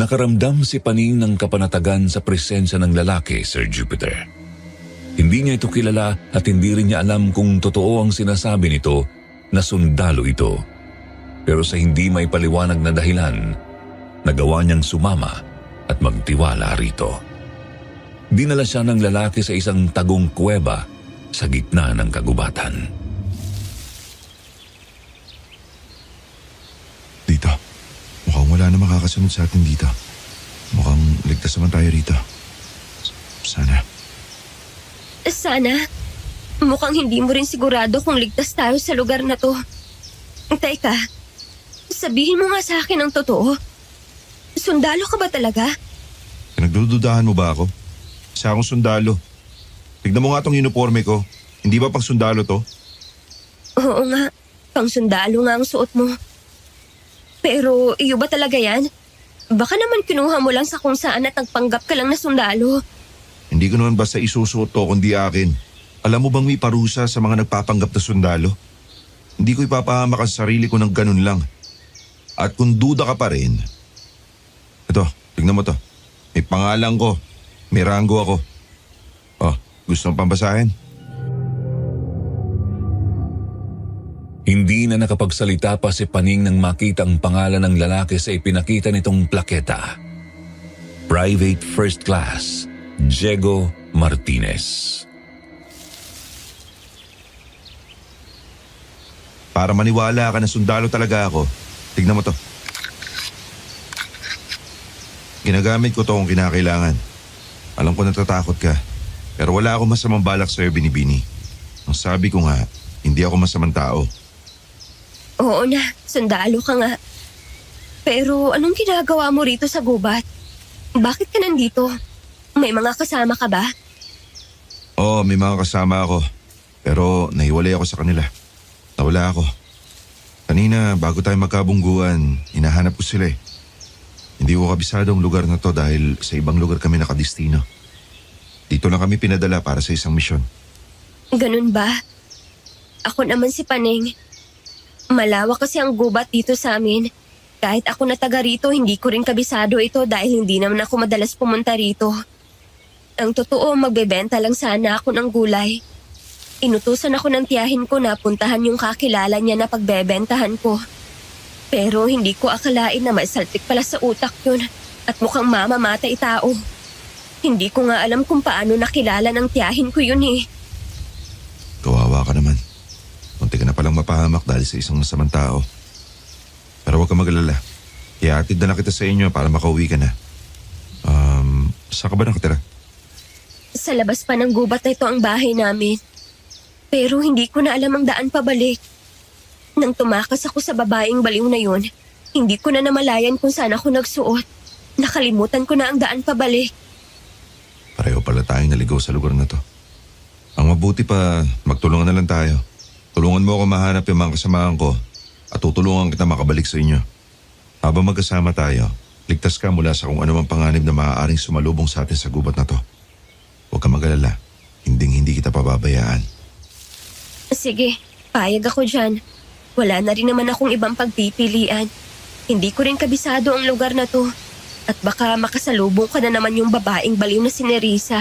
Nakaramdam si Paning ng kapanatagan sa presensya ng lalaki, Sir Jupiter. Hindi niya ito kilala at hindi rin niya alam kung totoo ang sinasabi nito na sundalo ito. Pero sa hindi may paliwanag na dahilan, nagawa niyang sumama at magtiwala rito. Dinala siya ng lalaki sa isang tagong kuweba sa gitna ng kagubatan. Dito. Mukhang wala na makakasunod sa atin dito. Mukhang ligtas naman tayo rito. Sana. Sana. Mukhang hindi mo rin sigurado kung ligtas tayo sa lugar na to. Teka, sabihin mo nga sa akin ang totoo. Sundalo ka ba talaga? Pinagdududahan mo ba ako? Isa akong sundalo. Tignan mo nga tong uniforme ko. Hindi ba pang sundalo to? Oo nga, pang sundalo nga ang suot mo. Pero iyo ba talaga yan? Baka naman kinuha mo lang sa kung saan at nagpanggap ka lang na sundalo. Hindi ko naman basta isusuot to kundi akin. Alam mo bang may parusa sa mga nagpapanggap na sundalo? Hindi ko ipapahamak ang sarili ko ng ganun lang. At kung duda ka pa rin, ito, tignan mo to. May pangalan ko. May ranggo ako. Oh, gusto mong pambasahin? Hindi na nakapagsalita pa si Paning nang makita ang pangalan ng lalaki sa ipinakita nitong plaketa. Private First Class, Diego Martinez. Para maniwala ka na sundalo talaga ako, tignan mo to. Ginagamit ko to kung kinakailangan. Alam ko natatakot ka, pero wala akong masamang balak sa'yo, Binibini. Ang sabi ko nga, hindi ako masamang tao. Oo na, sundalo ka nga. Pero anong ginagawa mo rito sa gubat? Bakit ka nandito? May mga kasama ka ba? Oo, may mga kasama ako. Pero nahiwalay ako sa kanila. Nawala ako. Kanina, bago tayo magkabungguan, hinahanap ko sila eh. Hindi ko kabisado ang lugar na to dahil sa ibang lugar kami nakadistino. Dito lang kami pinadala para sa isang misyon. Ganun ba? Ako naman si Paning. Malawak kasi ang gubat dito sa amin. Kahit ako na taga rito, hindi ko rin kabisado ito dahil hindi naman ako madalas pumunta rito. Ang totoo, magbebenta lang sana ako ng gulay. Inutusan ako ng tiyahin ko na puntahan yung kakilala niya na pagbebentahan ko. Pero hindi ko akalain na may saltik pala sa utak yun at mukhang mamamatay tao. Hindi ko nga alam kung paano nakilala ng tiyahin ko yun eh. Kawawa ka naman. Munti ka na palang mapahamak dahil sa isang masamang tao. Pero huwag ka mag-alala. Ihatid na lang kita sa inyo para makauwi ka na. Saan ka ba nakatira? Sa labas pa ng gubat na ito ang bahay namin. Pero hindi ko na alam ang daan pabalik. Nang tumakas ako sa babaeng baliw na yun, hindi ko na namalayan kung saan ako nagsuot. Nakalimutan ko na ang daan pabalik. Pareho pala tayong naligaw sa lugar na to. Ang mabuti pa, magtulungan na lang tayo. Tulungan mo ako mahanap yung mga kasamahan ko at tutulungan kita makabalik sa inyo. Habang magkasama tayo, ligtas ka mula sa kung anumang panganib na maaaring sumalubong sa atin sa gubat na to. Huwag ka mag-alala, hindi kita pababayaan. Sige, payag ako dyan. Wala na rin naman akong ibang pagpipilian. Hindi ko rin kabisado ang lugar na to. At baka makasalubong ka na naman yung babaeng baliw na si Nerissa.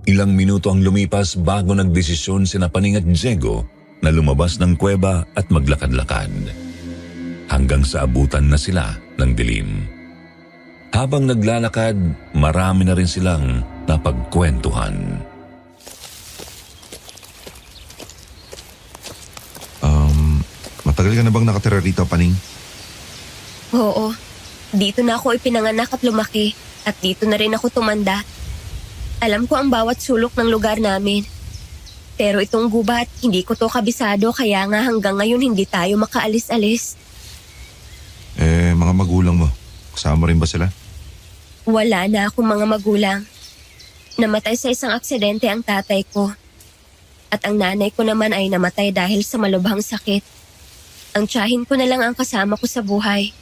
Ilang minuto ang lumipas bago nagdesisyon sina Paning at Diego na lumabas ng kuweba at maglakad-lakad. Hanggang sa abutan na sila ng dilim. Habang naglalakad, marami na rin silang napagkwentuhan. Matagal ka na bang nakatira rito, Paning? Oo, dito na ako ipinanganak at lumaki. At dito na rin ako tumanda. Alam ko ang bawat sulok ng lugar namin. Pero itong gubat, hindi ko to kabisado kaya nga hanggang ngayon hindi tayo makaalis-alis. Mga magulang mo, kasama rin ba sila? Wala na akong mga magulang. Namatay sa isang aksidente ang tatay ko. At ang nanay ko naman ay namatay dahil sa malubhang sakit. Ang tiyahin ko na lang ang kasama ko sa buhay.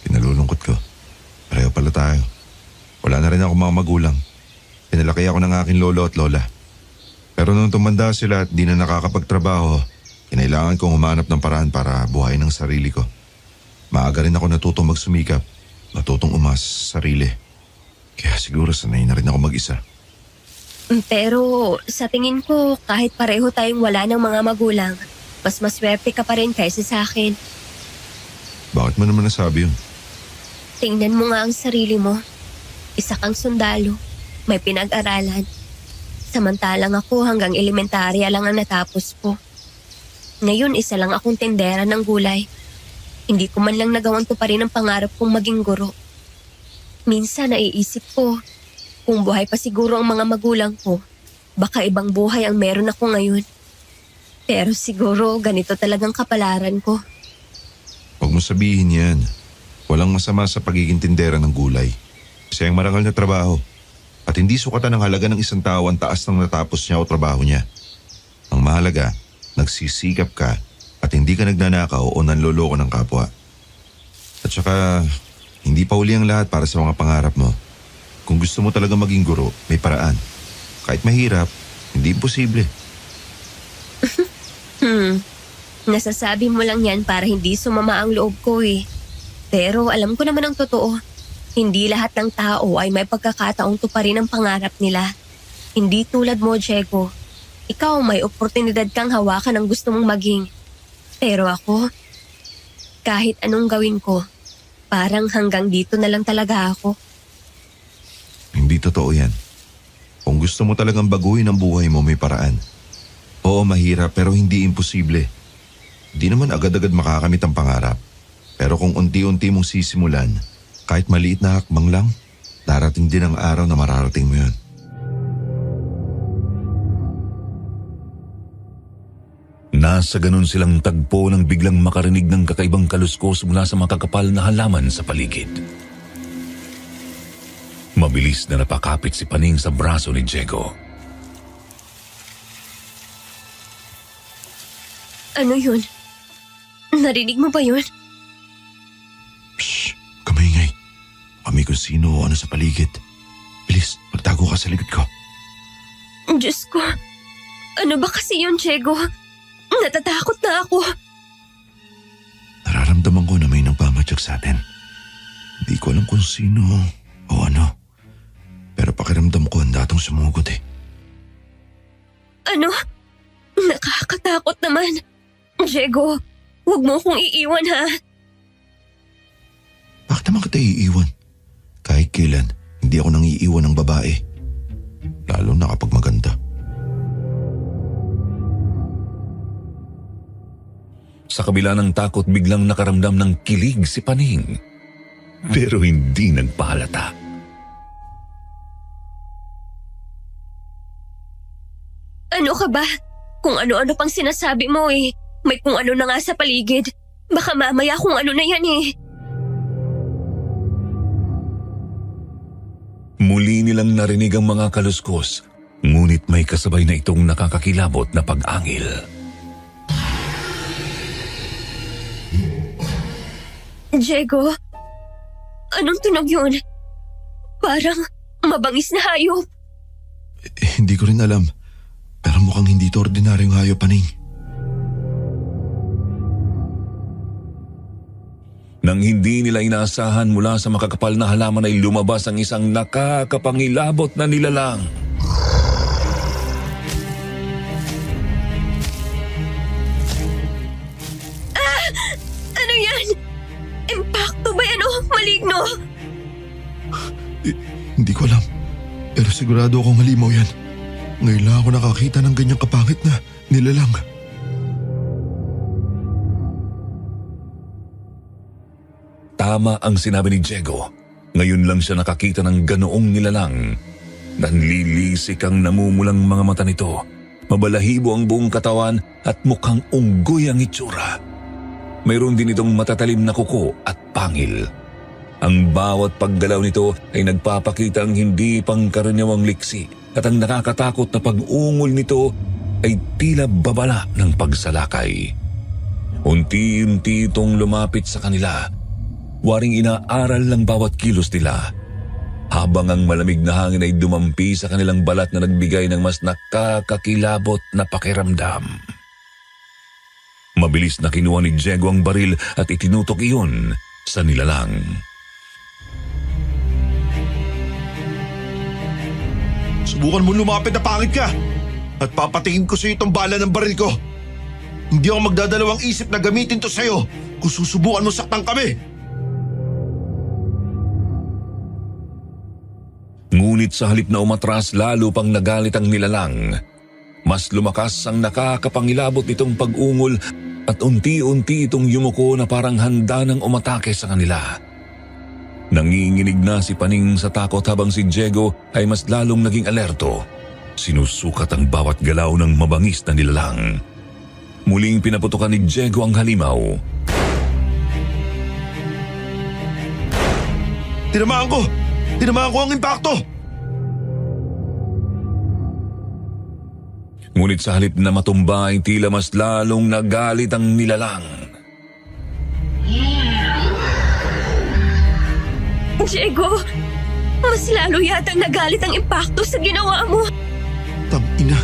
Pinalulungkot ko. Pareho pala tayo. Wala na rin ako mga magulang. Pinalaki ako ng aking lolo at lola. Pero nung tumanda sila at di na nakakapagtrabaho, kinailangan kong humanap ng paraan para buhayin ang sarili ko. Maaga rin ako natutong magsumikap, natutong umas sa sarili. Kaya siguro sanay na rin ako mag-isa. Pero sa tingin ko, kahit pareho tayong wala ng mga magulang, mas maswerte ka pa rin kaysa sa akin. Bakit mo naman nasabi yun? Tingnan mo nga ang sarili mo. Isa kang sundalo, may pinag-aralan. Samantalang ako hanggang elementarya lang ang natapos ko. Ngayon isa lang akong tendera ng gulay. Hindi ko man lang nagawang tuparin ang pangarap kong maging guro. Minsan naiisip ko, kung buhay pa siguro ang mga magulang ko, baka ibang buhay ang meron ako ngayon. Pero siguro ganito talagang kapalaran ko. Huwag mo sabihin yan. Walang masama sa pagiging tindera ng gulay. Kasi ang marangal na trabaho. At hindi sukatan ng halaga ng isang tao ang taas ng natapos niya o trabaho niya. Ang mahalaga, nagsisikap ka at hindi ka nagnanakaw o nanloloko ng kapwa. At saka, hindi pa uli ang lahat para sa mga pangarap mo. Kung gusto mo talaga maging guro, may paraan. Kahit mahirap, hindi imposible. Nasasabi mo lang yan para hindi sumama ang loob ko eh. Pero alam ko naman ang totoo. Hindi lahat ng tao ay may pagkakataong tuparin ang pangarap nila. Hindi tulad mo, Diego. Ikaw may oportunidad kang hawakan ang gusto mong maging. Pero ako, kahit anong gawin ko, parang hanggang dito na lang talaga ako. Hindi totoo yan. Kung gusto mo talagang baguhin ang buhay mo, may paraan. Oo, mahirap pero hindi imposible. Di naman agad-agad makakamit ang pangarap. Pero kung unti-unti mong sisimulan, kahit maliit na hakbang lang, darating din ang araw na mararating mo yun. Nasa ganun silang tagpo nang biglang makarinig ng kakaibang kaluskos mula sa makakapal na halaman sa paligid. Mabilis na napakapit si Paning sa braso ni Diego. Ano yun? Narinig mo ba yun? Shh! Kamingay. Kami kung sino o ano sa paligid. Bilis, magtago ka sa likod ko. Diyos ko, ano ba kasi yun, Diego? Natatakot na ako. Nararamdaman ko na may nagmamadyak sa atin. Hindi ko alam kung sino o ano. Pero pakiramdam ko ang datong sumugod eh. Ano? Nakakatakot naman. Diego, huwag mo akong iiwan ha. Bakit naman kita iiwan? Kahit kailan, hindi ako nang iiwan ng babae. Lalo na kapag maganda. Sa kabila ng takot, biglang nakaramdam ng kilig si Paning. Pero hindi nagpahalata. Ano ka ba? Kung ano-ano pang sinasabi mo eh. May kung ano na nga sa paligid. Baka mamaya kung ano na yan eh. Muli nilang narinig ang mga kaluskos, ngunit may kasabay na itong nakakakilabot na pag-angil. Diego, anong tunog yun? Parang mabangis na hayop. Hindi ko rin alam. Pero mukhang hindi ito ordinaryong hayop, Paning. Nang hindi nila inaasahan mula sa makakapal na halaman ay lumabas ang isang nakakapangilabot na nilalang. Ano yan? Impacto ba yan o maligno? Hindi ko alam. Pero sigurado akong halimaw yan. Ngayon lang ako nakakita ng ganyang kapangit na nilalang. Tama ang sinabi ni Diego. Ngayon lang siya nakakita ng ganoong nilalang. Nanlilisik ang namumulang mga mata nito. Mabalahibo ang buong katawan at mukhang unggoy ang itsura. Mayroon din itong matatalim na kuko at pangil. Ang bawat paggalaw nito ay nagpapakita ang hindi pangkaraniwang liksi at ang nakakatakot na pag-ungol nito ay tila babala ng pagsalakay. Unti-unti itong lumapit sa kanila. Waring inaaral ng bawat kilos nila. Habang ang malamig na hangin ay dumampi sa kanilang balat na nagbigay ng mas nakakakilabot na pakiramdam. Mabilis na kinuha ni Diego ang baril at itinutok iyon sa nilalang. Subukan mo lumapit na pangit ka. At papatingin ko sa iyo itong bala ng baril ko. Hindi ako magdadalawang isip na gamitin to sa'yo kung susubukan mo saktan kami. Ngunit sa halip na umatras, lalo pang nagalit ang nilalang. Mas lumakas ang nakakapangilabot nitong pag-ungol at unti-unti itong yumuko na parang handa ng umatake sa kanila. Nanginginig na si Paning sa takot habang si Diego ay mas lalong naging alerto. Sinusukat ang bawat galaw ng mabangis na nilalang. Muling pinaputukan ni Diego ang halimaw. Tinamaan ko! Tinamaan ko ang impakto! Ngunit sa halip na matumba ay tila mas lalong nagalit ang nilalang. Diego, mas lalo yata nagalit ang impacto sa ginawa mo. Tangina,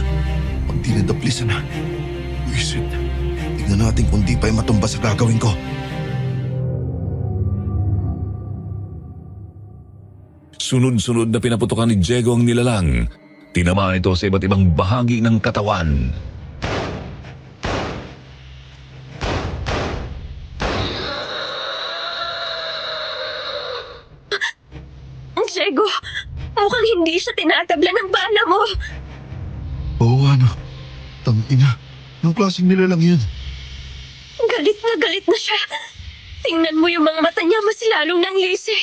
pag dinadaplisan na. Wisit, tignan natin kung di pa'y matumba sa gagawin ko. Sunod-sunod na pinaputukan ni Diego ang nilalang. Tinamaan ito sa iba't ibang bahagi ng katawan. Diego, mukhang hindi siya tinatabla ng bala mo. Oo, ano? Tangina, anong klaseng nilalang yun? Galit na siya. Tingnan mo yung mga mata niya, mas lalong nanglisi.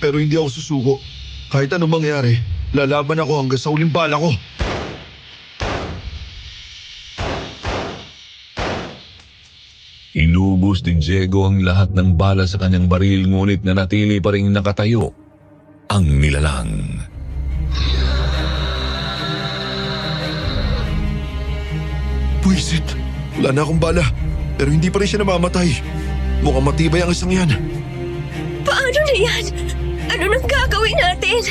Pero hindi ako susuko. Kahit anong mangyari, lalaban ako hanggang sa uling bala ko. Inubos ni Diego ang lahat ng bala sa kanyang baril, ngunit nanatili pa rin nakatayo ang nilalang. Buisit, wala na akong bala. Pero hindi pa rin siya namamatay. Mukhang matibay ang isang yan. Paano na yan? Ano nang gagawin natin?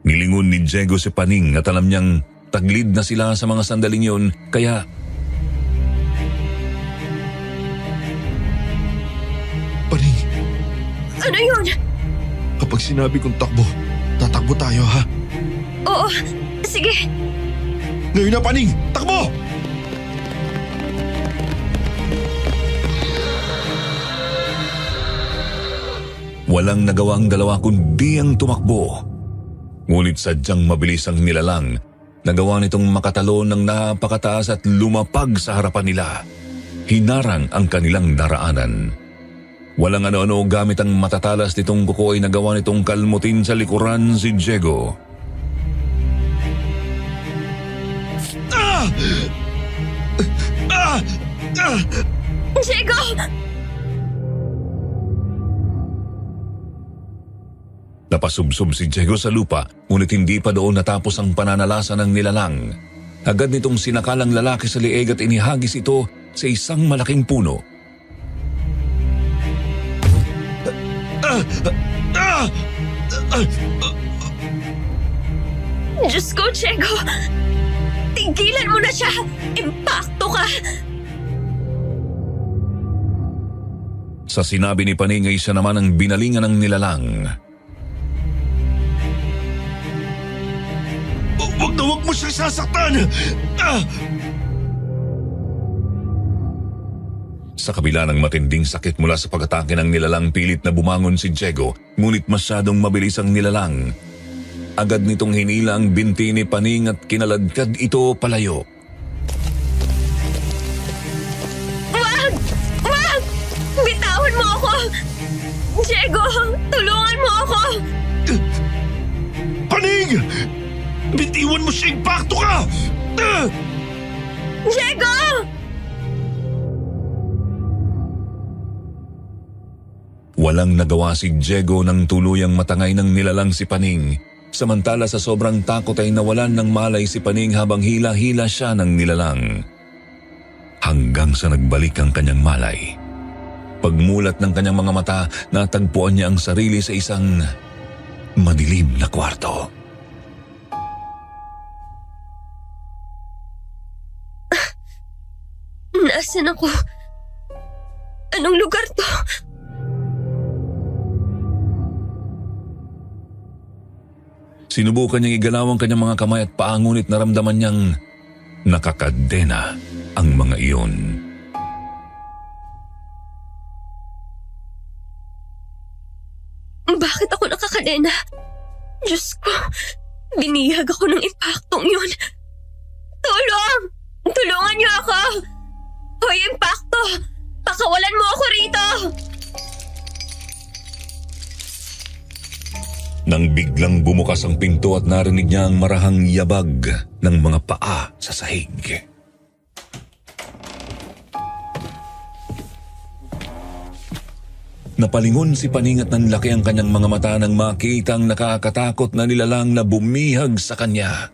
Nilingon ni Diego si Paning at alam niyang taglid na sila sa mga sandaling yun, kaya Paning, Ano yun? kapag sinabi kong takbo, tatakbo tayo ha? Oo, sige. Ngayon na, Paning! Takbo! walang nagawa ang dalawa kundi ang tumakbo. Ngunit sadyang mabilis ang nilalang. Nagawa nitong makatalon ng napakataas at lumapag sa harapan nila. Hinarang ang kanilang daraanan. Walang ano-ano gamit ang matatalas nitong kuko ay nagawa nitong kalmutin sa likuran si Diego. Diego! Napasubsob si Diego sa lupa, ngunit hindi pa doon natapos ang pananalasa ng nilalang. Agad nitong sinakalang lalaki sa lieg at inihagis ito sa isang malaking puno. Diyos ko, Diego! Tigilan mo na siya! Impakto ka! Sa sinabi ni Paning ay siya naman ang binalingan ng nilalang. Huwag na huwag mo siyang sasaktan! Sa kabila ng matinding sakit mula sa pag-atake ng nilalang, pilit na bumangon si Diego, ngunit masyadong mabilis ang nilalang. Agad nitong hinila ang binti ni Paning at kinaladkad ito palayo. Wag! Wag! Bitawan mo ako! Diego, tulungan mo ako! Paning! Bitiwan mo siya, impakto ka! Diego! Walang nagawa si Diego nang tuluyang matangay ng nilalang si Paning. Samantala sa sobrang takot ay nawalan ng malay si Paning habang hila-hila siya ng nilalang. Hanggang sa nagbalik ang kanyang malay. Pagmulat ng kanyang mga mata, natagpuan niya ang sarili sa isang madilim na kwarto. Nasaan ako? Anong lugar to? Sinubukan niyang igalaw ang kanyang mga kamay at paa, ngunit naramdaman niyang nakakadena ang mga iyon. Bakit ako nakakadena? Diyos ko, binihag ako ng impaktong yun. Tulong! Tulungan niyo ako! Hoy, impakto! Pakawalan mo ako rito! Nang biglang bumukas ang pinto at narinig niya ang marahang yabag ng mga paa sa sahig. Napalingon si Paning at nanlaki ang kanyang mga mata nang makita ang nakakatakot na nilalang na bumihag sa kanya.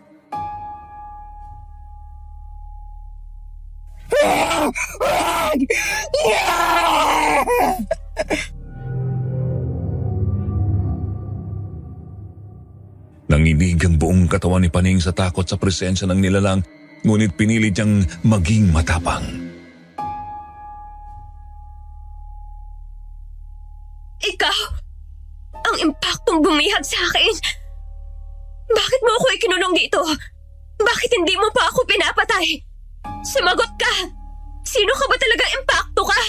Nanginig ang buong katawan ni Paning sa takot sa presensya ng nilalang, ngunit pinilit niyang maging matapang. Ikaw! Ang impaktong bumihag sa akin! Bakit mo ako ikinulong dito? Bakit hindi mo pa ako pinapatay? Sumagot ka! Sino ka ba talaga, impakto ka?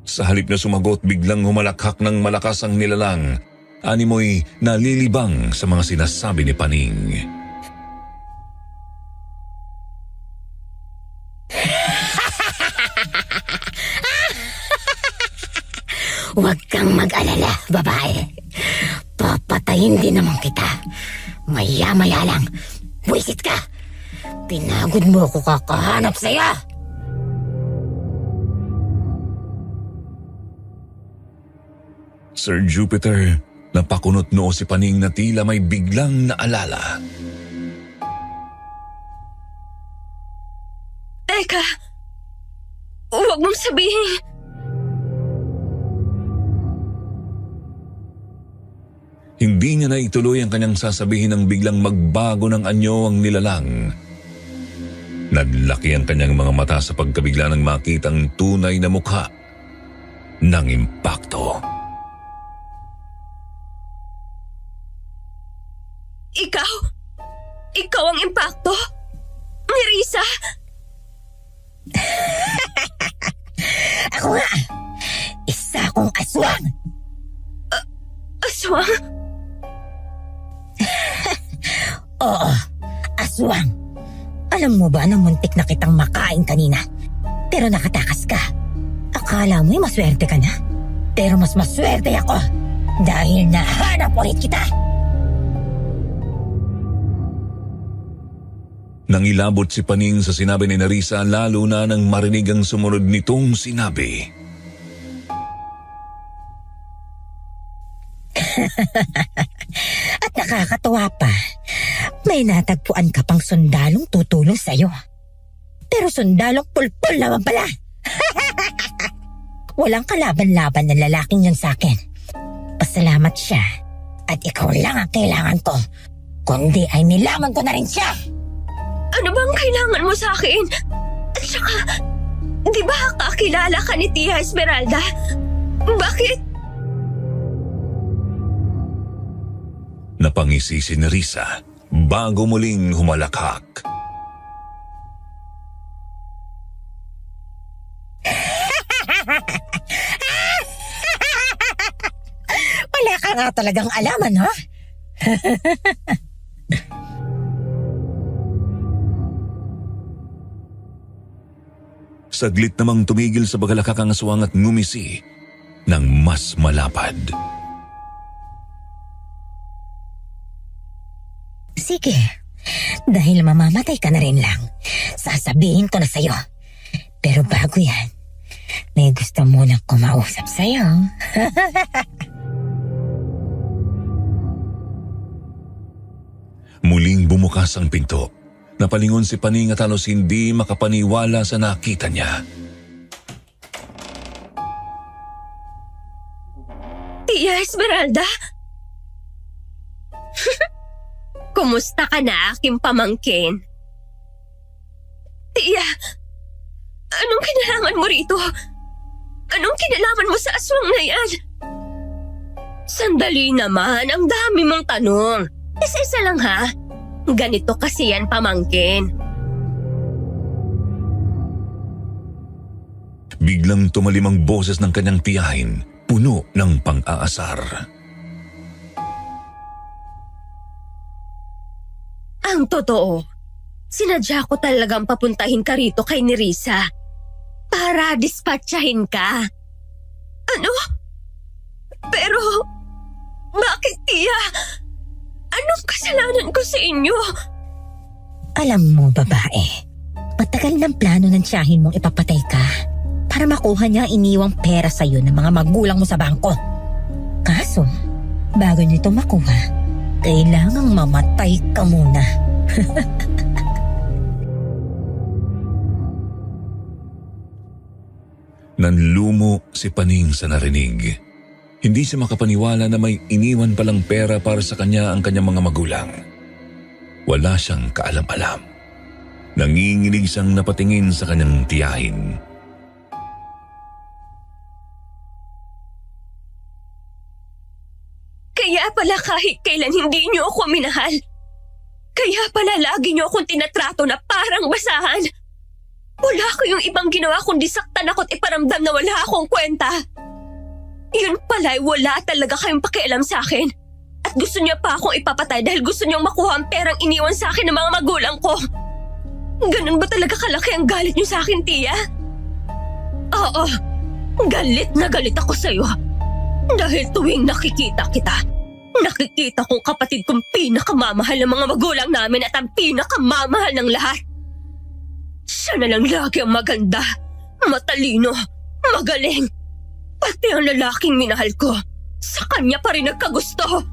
Sa halip na sumagot, biglang humalakhak ng malakas ang nilalang. Animoy nalilibang sa mga sinasabi ni Paning. Huwag kang mag-alala, babae. Papatayin din naman kita. Maya-maya lang. Buisit ka. Pinagod mo ako kakahanap sa'yo. Sir Jupiter, napakunot noo si Paning na tila may biglang naalala. Teka! Huwag mong sabihin! Hindi niya na ituloy ang kanyang sasabihin nang biglang magbago ng anyo ang nilalang. Nadlaki ang kanyang mga mata sa pagkabigla ng makitang tunay na mukha ng impakto. Ikaw? Ikaw ang impakto? Ni Risa? Ako nga. Isa akong aswang. Aswang? Oo, aswang. Alam mo ba na muntik na kitang makain kanina? Pero nakatakas ka. Akala mo'y maswerte ka na? Pero mas maswerte ako dahil nahanap ulit kita. Nangilabot si Paning sa sinabi ni Narisa, lalo na nang marinig ang sumunod nitong sinabi. At nakakatuwa pa, may natagpuan ka pang sundalong tutulong sa'yo. Pero sundalong pulpul naman pala. Walang kalaban-laban ng lalaking yun sa akin. Pasalamat siya. At ikaw lang ang kailangan ko. Kundi ay nilaman ko na rin siya. Ano bang kailangan mo sa akin? At saka, di ba kakilala ka ni Tia Esmeralda? Bakit? Napangisi si Nerissa bago muling humalakhak. Wala ka nga talagang alaman, ha? Saglit namang tumigil sa bagalakak ang aswang at ngumisi ng mas malapad. Sige, dahil mamamatay ka na rin lang, sasabihin ko na sa'yo. Pero bago yan, may gusto munang kumausap sa'yo. Muling bumukas ang pinto. Napalingon si Paning at halos hindi makapaniwala sa nakita niya. Tia Esmeralda? Kumusta ka na, aking pamangkin? Tia, anong kinalaman mo rito? Anong kinalaman mo sa aswang na yan? Sandali naman, ang dami mong tanong. Isa-isa lang ha. Ganito kasi yan, pamangkin. Biglang tumalim ang boses ng kanyang tiyahin, puno ng pang-aasar. Ang totoo, sinadya ko talagang papuntahin ka rito kay Nerissa para dispatchahin ka. Ano? Pero, bakit Tia? Anong kasalanan ko sa inyo? Alam mo, babae, matagal ng plano ng tiyahin mong ipapatay ka para makuha niya ang iniwang pera sa'yo ng mga magulang mo sa bangko. Kaso, bago niyo ito makuha, kailangang mamatay ka muna. Nanlumo si Paning sa narinig. Hindi siya makapaniwala na may iniwan palang pera para sa kanya ang kanyang mga magulang. Wala siyang kaalam-alam. Nanginginig siyang napatingin sa kanyang tiyahin. Kaya pala kahit kailan hindi niyo ako minahal. Kaya pala lagi niyo akong tinatrato na parang basahan. Wala ko yung ibang ginawa kundi saktan ako at iparamdam na wala akong kwenta. Yun pala ay wala talaga kayong pakialam sa akin. At gusto niya pa akong ipapatay dahil gusto niyang makuha ang perang iniwan sa akin ng mga magulang ko. Ganun ba talaga kalaki ang galit niyo sa akin, Tia? Oo, galit na galit ako sa'yo. Dahil tuwing nakikita kita, nakikita kong kapatid kong pinakamamahal ng mga magulang namin at ang pinakamamahal ng lahat. Siya na lang lagi ang maganda, matalino, magaling. Pati ang lalaking minahal ko, sa kanya pa rin nagkagusto.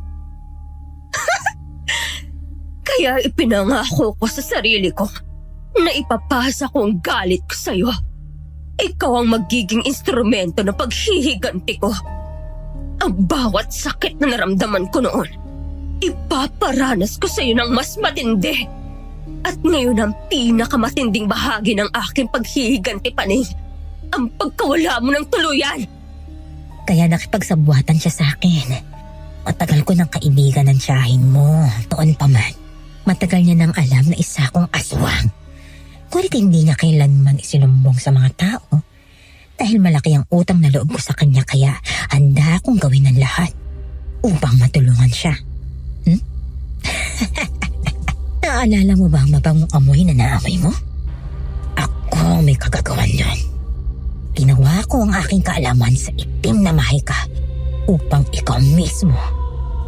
Kaya ipinangako ko sa sarili ko na ipapasa ko ang galit ko sa'yo. Ikaw ang magiging instrumento ng paghihiganti ko. Ang bawat sakit na naramdaman ko noon, ipaparanas ko sa'yo ng mas matindi. At ngayon ang pinakamatinding bahagi ng aking paghihiganti, Paning, ang pagkawala mo ng tuluyan. Kaya nakipagsabuatan siya sa akin. Matagal ko ng kaibigan ng tiyahin mo, noon pa man. Matagal niya nang alam na isa akong aswang. Ngunit hindi niya kailanman isinumbong sa mga tao. Dahil malaki ang utang na loob ko sa kanya kaya handa akong gawin ang lahat upang matulungan siya. Naalala mo ba ang mabangong amoy na naamoy mo? Ako may kagagawan yun. Ginawa ko ang aking kaalaman sa itim na mahika upang ikaw mismo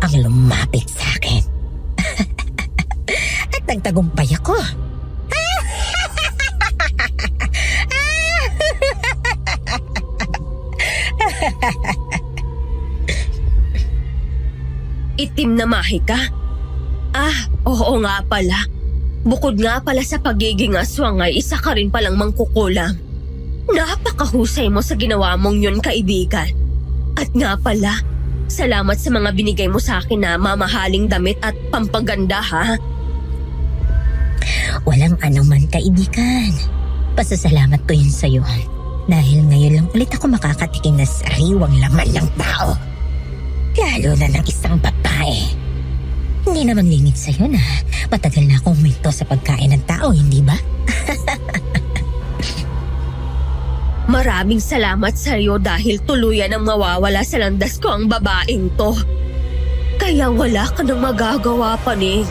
ang lumapit sa akin. At nagtagumpay ako. Itim na mahika? Oo nga pala. Bukod nga pala sa pagiging aswang ay isa ka rin palang mangkukulam. Napakahusay mo sa ginawa mong yun, kaibigan. At nga pala, salamat sa mga binigay mo sa akin na mamahaling damit at pampaganda, ha? Walang anuman, kaibigan. Pasasalamat ko yun sa'yo. Dahil ngayon lang ulit ako makakatikim na sariwang laman ng tao. Lalo na ng isang babae. Hindi naman limit sa'yo na matagal na akong huminto sa pagkain ng tao, hindi ba? Maraming salamat sa iyo dahil tuluyan ang mawawala sa landas ko ang babaeng to. Kaya wala ka nang magagawa, Paning.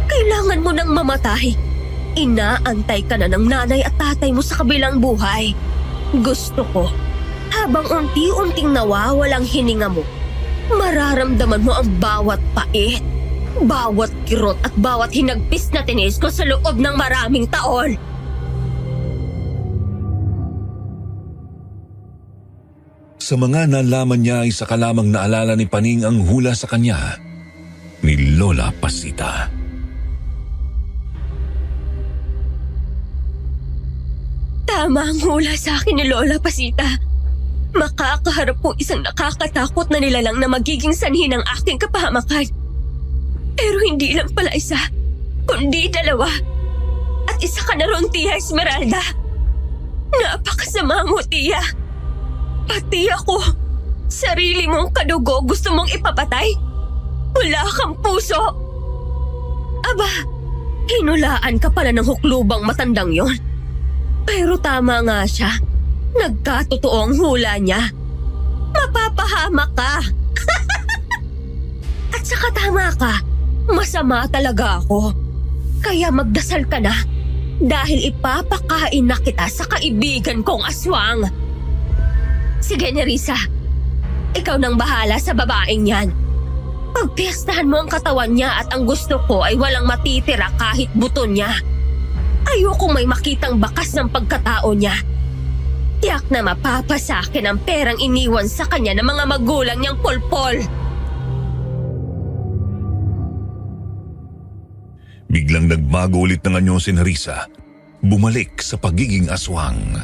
Kailangan mo nang mamatay. Inaantay ka na ng nanay at tatay mo sa kabilang buhay. Gusto ko, habang unti-unting nawawalang hininga mo, mararamdaman mo ang bawat pait, bawat kirot at bawat hinagpis na tinis ko sa loob ng maraming taon. Sa mga nalaman niya ay saka lamang naalala ni Paning ang hula sa kanya ni Lola Pasita. Tama ang hula sa akin ni Lola Pasita. Makakaharap po isang nakakatakot na nilalang na magiging sanhi ng aking kapahamakan. Pero hindi lang pala isa, kundi dalawa. At isa ka na ron, Tia Esmeralda. Napakasama mo, Tia. Pati ako, sarili mong kadugo gusto mong ipapatay? Wala kang puso. Aba, hinulaan ka pala ng huklubang matandang yon. Pero tama nga siya. Nagkatotoo ang hula niya. Mapapahamak ka. At saka tama ka, masama talaga ako. Kaya magdasal ka na dahil ipapakain na kita sa kaibigan kong aswang. Sige, Nerissa. Ikaw nang bahala sa babaeng yan. Pagpiestahan mo ang katawan niya at ang gusto ko ay walang matitira kahit buto niya. Ayokong may makitang bakas ng pagkatao niya. Tiyak na mapapasakin ang perang iniwan sa kanya ng mga magulang niyang pulpol. Biglang nagbago ulit ng anyo si Nerissa. Bumalik sa pagiging aswang.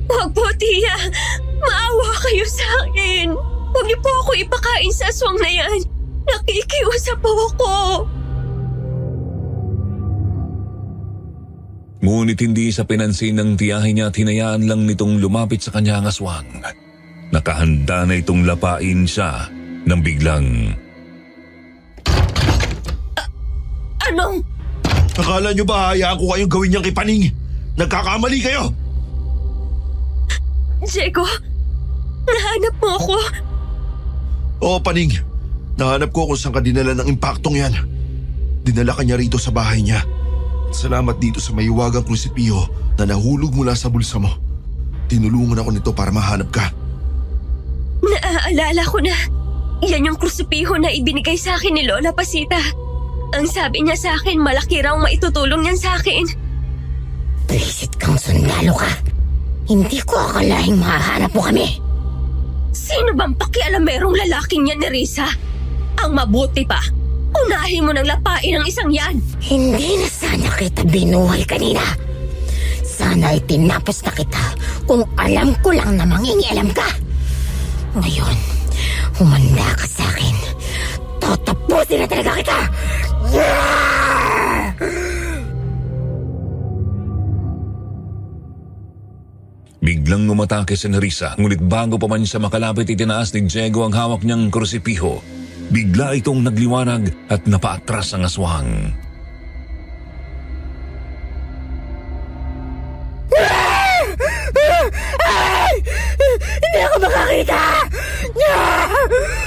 Huwag po, Tia. Maawa kayo sa akin. Huwag niyo po ako ipakain sa aswang na yan. Nakikiusap po ako. Ngunit hindi sa pinansin ng tiyahin niya at hinayaan lang nitong lumapit sa kanya ang aswang. Nakahanda na itong lapain siya nang biglang... Anong? Akala nyo ba hayaan ko kayong gawin niyang kipaning? Nagkakamali kayo! Diego, nahanap mo ako. Oo, Paning. Nahanap ko kung saan ka dinala ng impaktong yan. Dinala ka niya rito sa bahay niya. Salamat dito sa mayuwagang krusipio na nahulog mula sa bulsa mo. Tinulungan ako nito para mahanap ka. Naaalala ko na. Yan yung krusipiho na ibinigay sa akin ni Lola Pasita. Ang sabi niya sa akin, malaki raw maitutulong niyan sa akin. Visit kang sundalo ka. Hindi ko akalaing mahahanap mo kami. Sino bang pakialamerong lalaking yan, Nerissa? Ang mabuti pa, unahin mo nang lapain ang isang yan. Hindi na sana kita binuhay kanina. Sana ay tinapos na kita kung alam ko lang na mangingialam ka. Ngayon, humanda ka sa akin. Tatapusin na talaga kita! Biglang umatake si Nerissa, ngunit bago pa man siya makalapit itinaas ni Diego ang hawak niyang krusipiho. Bigla itong nagliwanag at napaatras ang aswang. Hindi ako makakita!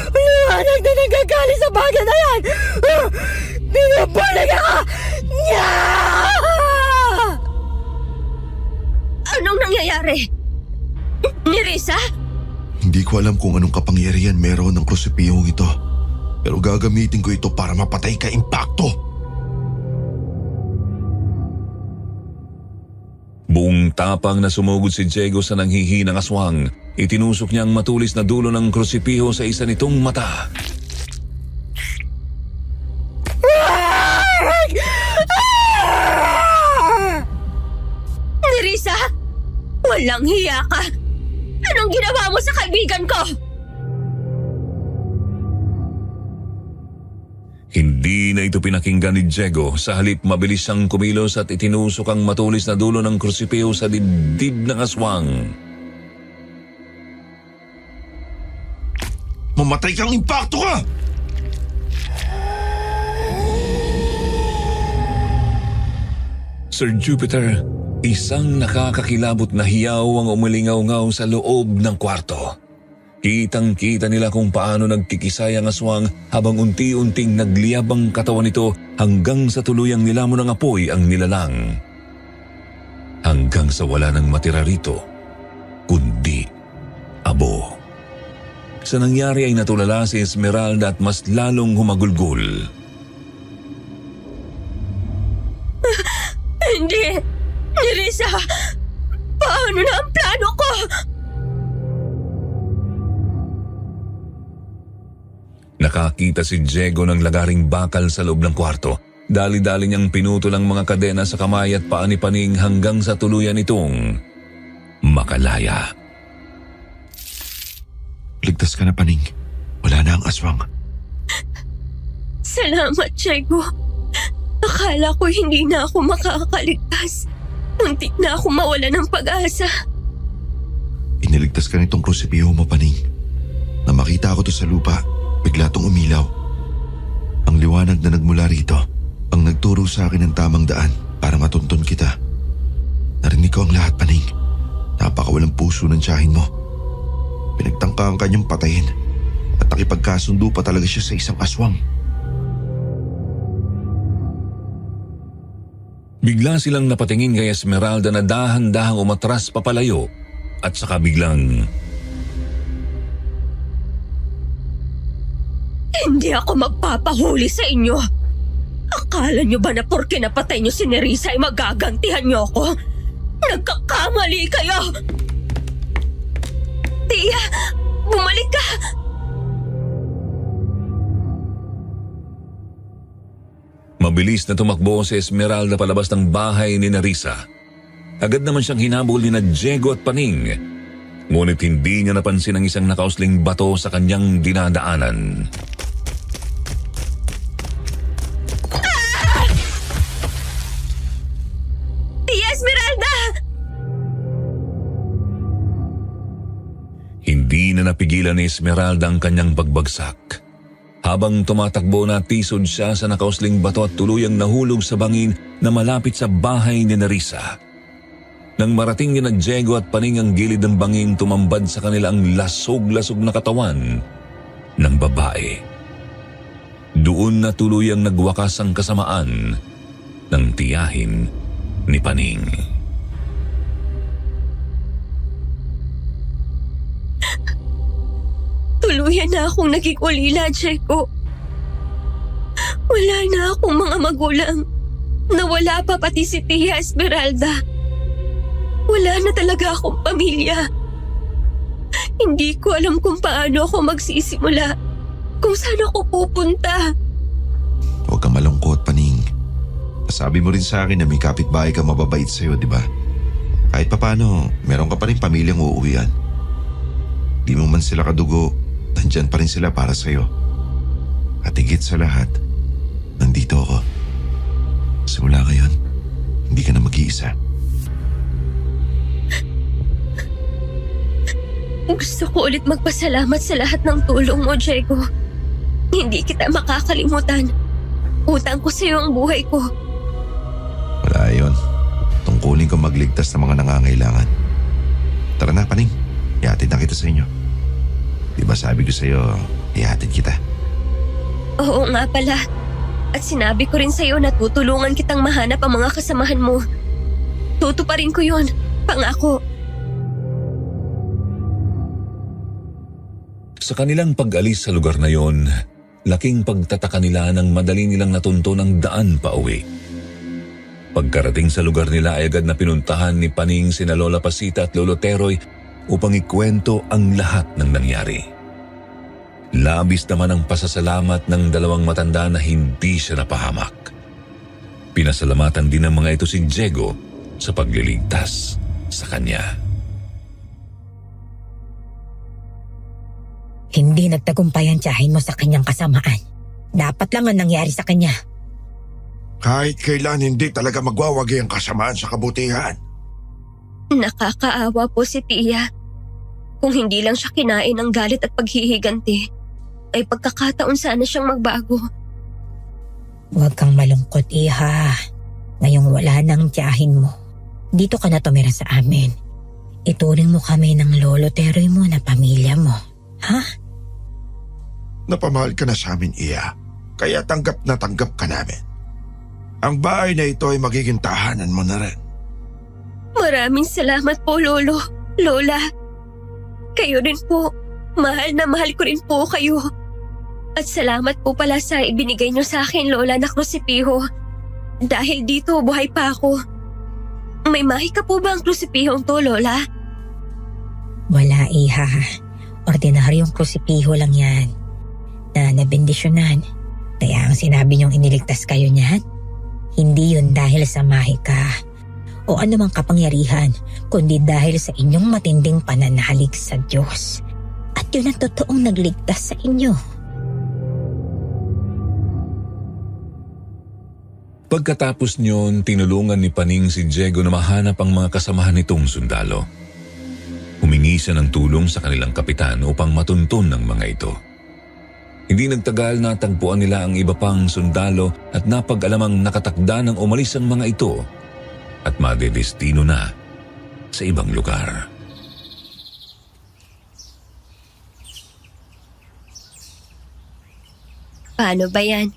Liwanag na nagagaling sa bagay na yan! Binubulag ako! Anong nangyayari? Nerissa? Hindi ko alam kung anong kapangyarihan meron ng krusipiyong ito. Pero gagamitin ko ito para mapatay ka impakto. Buong Tapang na sumugod si Diego sa nanghihinang aswang. Itinusok niya ang matulis na dulo ng krusipiho sa isa nitong mata. Nerissa! Walang hiya ka! Anong ginawa mo sa kaibigan ko? Hindi na ito pinakinggan ni Diego. Sa halip, mabilis siyang kumilos at itinusok ang matulis na dulo ng krusipiho sa dibdib ng aswang. Mamatay kang impacto ka! Sir Jupiter, isang nakakakilabot na hiyaw ang umilingaw-ngaw sa loob ng kwarto. Kitang-kita nila kung paano nagkikisay ang aswang habang unti-unting nagliyab ang katawan nito hanggang sa tuluyang nilamon ng apoy ang nilalang. Hanggang sa wala nang matira rito, kundi abo. Sa nangyari ay natulala si Esmeralda at mas lalong humagulgol. Hindi! Nerissa! Paano na ang plano ko? Nakakita si Diego ng lagaring bakal sa loob ng kwarto. Dali-dali niyang pinutol ang mga kadena sa kamay at paa ni Paning hanggang sa tuluyan itong makalaya. Ligtas ka na, Paning. Wala na ang aswang. Salamat, Diego. Akala ko hindi na ako makakaligtas. Muntik na ako mawala ng pag-asa. Iniligtas ka nitong krusipiho mo, Paning. Na makita ko to sa lupa, bigla tong umilaw. Ang liwanag na nagmula rito, ang nagturo sa akin ng tamang daan para matuntun kita. Narinig ko ang lahat, Paning. Napakawalang puso ng tiyahin mo. Pinagtangka ang kanyang patayin at nakipagkasundo pa talaga siya sa isang aswang. Bigla silang napatingin kay Esmeralda na dahan-dahang umatras papalayo at saka biglang Hindi ako magpapahuli sa inyo. Akala nyo ba na porke napatay nyo si Nerissa ay magagantihan nyo ako? Nagkakamali kayo! Tia, bumalik ka! mabilis na tumakbo si Esmeralda palabas ng bahay ni Nerissa. Agad naman siyang hinabol ni Diego at Paning. Ngunit hindi niya napansin ang isang nakausling bato sa kanyang dinadaanan. Tia Esmeralda! Hindi na napigilan ni Esmeralda ang kanyang pagbagsak. Habang tumatakbo na tisod siya sa nakausling bato at tuluyang nahulog sa bangin na malapit sa bahay ni Nerissa. Nang marating ni Diego at Paning ang gilid ng bangin, tumambad sa kanila ang lasog-lasog na katawan ng babae. Doon na tuluyang nagwakas ang kasamaan ng tiyahin ni Paning. Tuluyan na akong naging ulila, Diego. Wala na akong mga magulang. Nawala pa pati si Tia Esmeralda. Wala na talaga akong pamilya. Hindi ko alam kung paano ako magsisimula. Kung saan ako pupunta. Huwag kang malungkot, Paning. Sabi mo rin sa akin na may kapitbahay ka mababait sa'yo, di ba? Kahit papano, meron ka pa rin pamilyang uuwian. Di mo man sila kadugo, nandyan pa rin sila para sa'yo. At higit sa lahat, nandito ako. Simula ngayon, hindi ka na mag-iisa. Gusto ko ulit magpasalamat sa lahat ng tulong mo, Diego. Hindi kita makakalimutan. Utang ko sa'yo ang buhay ko. Wala yun. Tungkulin ko magligtas ng mga nangangailangan. Tara na, Paning. Ihatid na kita sa inyo. Di ba sabi ko sa'yo, ihatid kita? Oo nga pala. At sinabi ko rin sa'yo na tutulungan kitang mahanap ang mga kasamahan mo. Tutuparin ko yun. Pangako. Sa kanilang pag-alis sa lugar na yon, laking pagtataka nila nang madali nilang natunto ng daan pa uwi. Pagkarating sa lugar nila ay agad na pinuntahan ni Paning sina Lola Pasita at Lolo Teroy upang ikwento ang lahat ng nangyari. Labis naman ang pasasalamat ng dalawang matanda na hindi siya napahamak. Pinasalamatan din ng mga ito si Diego sa pagliligtas sa kanya. Hindi nagtagumpay ang tiyahin mo sa kanyang kasamaan. Dapat lang ang nangyari sa kanya. Kahit kailan hindi talaga magwawagi ang kasamaan sa kabutihan. Nakakaawa po si Tia. Kung hindi lang siya kinain ng galit at paghihiganti, ay pagkakataon sana siyang magbago. Huwag kang malungkot, Iha. Ngayong wala nang tiyahin mo, dito ka na tumira sa amin. Ituring mo kami ng Lolo Teroy mo na pamilya mo. Ha? Napamahal ka na sa amin, Iya. Kaya tanggap na tanggap ka namin. Ang bahay na ito ay magiging tahanan mo na rin. Maraming salamat po, Lolo, Lola. Kayo rin po. Mahal na mahal ko rin po kayo. At salamat po pala sa ibinigay niyo sa akin, Lola, na krusipiho. Dahil dito, buhay pa ako. May mahika po ba ang krusipihong to, Lola? Wala, Iha. Ordinaryong krusipiho lang yan. Na nabendisyonan. Kaya ang sinabi niyong iniligtas kayo niyan, hindi yun dahil sa mahika o anumang kapangyarihan, kundi dahil sa inyong matinding pananalig sa Diyos. At yun ang totoong nagligtas sa inyo. Pagkatapos niyon, tinulungan ni Paning si Diego na mahanap ang mga kasamahan nitong sundalo. Humingi siya ng tulong sa kanilang kapitan upang matuntun ng mga ito. Hindi nagtagal natagpuan nila ang iba pang sundalo at napag-alamang nakatakda ng umalis ang mga ito at madedestino na sa ibang lugar. Paano ba yan?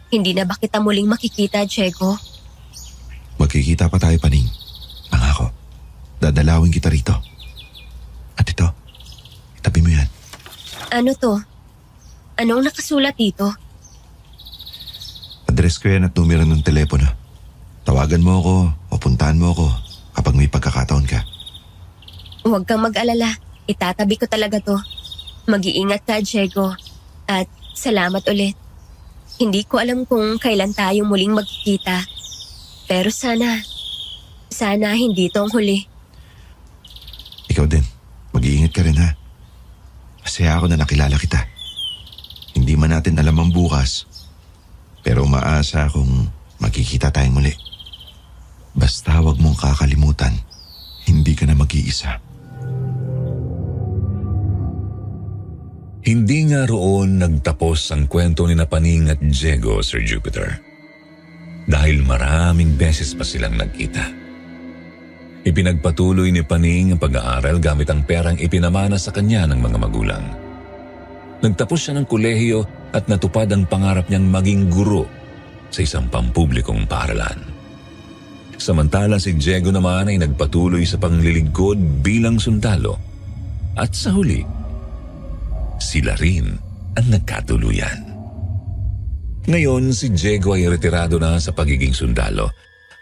Hindi na ba kita muling makikita, Diego? Magkikita pa tayo, Paning. Pangako, dadalawin kita rito. At ito, itabi mo yan. Ano to? Anong nakasulat dito? Address ko yan at numero ng telepono. Tawagan mo ako o puntahan mo ako kapag may pagkakataon ka. Huwag kang mag-alala. Itatabi ko talaga to. Mag-iingat ka, Diego. At salamat ulit. Hindi ko alam kung kailan tayo muling magkikita. Pero sana hindi to ang huli. Ikaw din, mag-iingat ka rin ha. Masaya ako na nakilala kita. Hindi man natin alam ang bukas, pero umaasa akong magkikita tayong muli. Basta wag mong kakalimutan, hindi ka na mag-iisa. Hindi nga roon nagtapos ang kwento ni Paning at Diego, Sir Jupiter. Dahil maraming beses pa silang nagkita. Ipinagpatuloy ni Paning ang pag-aaral gamit ang perang ipinamana sa kanya ng mga magulang. Nagtapos siya ng kolehiyo at natupad ang pangarap niyang maging guro sa isang pampublikong paaralan. Samantala si Diego naman ay nagpatuloy sa panglilingkod bilang sundalo at sa huli, sila rin ang nagkatuluyan. Ngayon si Diego ay retirado na sa pagiging sundalo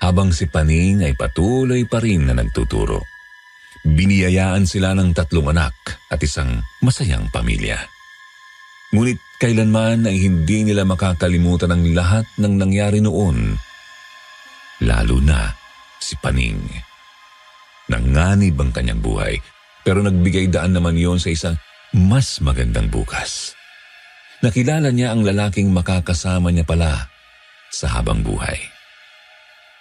habang si Paning ay patuloy pa rin na nagtuturo. Biniyayaan sila ng 3 anak at isang masayang pamilya. Ngunit kailanman ay hindi nila makakalimutan ang lahat ng nangyari noon. Lalo na si Paning. Nanganib ang kanyang buhay, pero nagbigay daan naman yon sa isang mas magandang bukas. Nakilala niya ang lalaking makakasama niya pala sa habang buhay.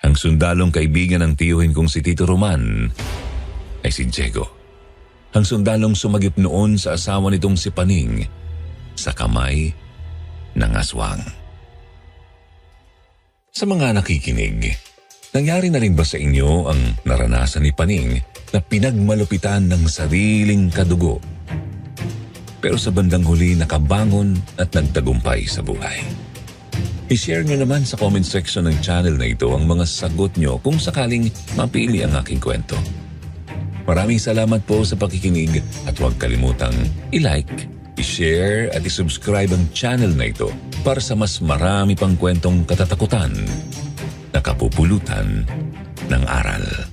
Ang sundalong kaibigan ng tiyuhin kong si Tito Roman ay si Diego. Ang sundalong sumagip noon sa asawa nitong si Paning sa kamay ng aswang. Sa mga nakikinig, nangyari na rin ba sa inyo ang naranasan ni Paning na pinagmalupitan ng sariling kadugo? Pero sa bandang huli nakabangon at nagtagumpay sa buhay. I-share nyo naman sa comment section ng channel na ito ang mga sagot nyo kung sakaling mapili ang aking kwento. Maraming salamat po sa pakikinig at huwag kalimutang i-like, i-share at i-subscribe ang channel na ito para sa mas marami pang kwentong katatakutan na kapupulutan ng aral.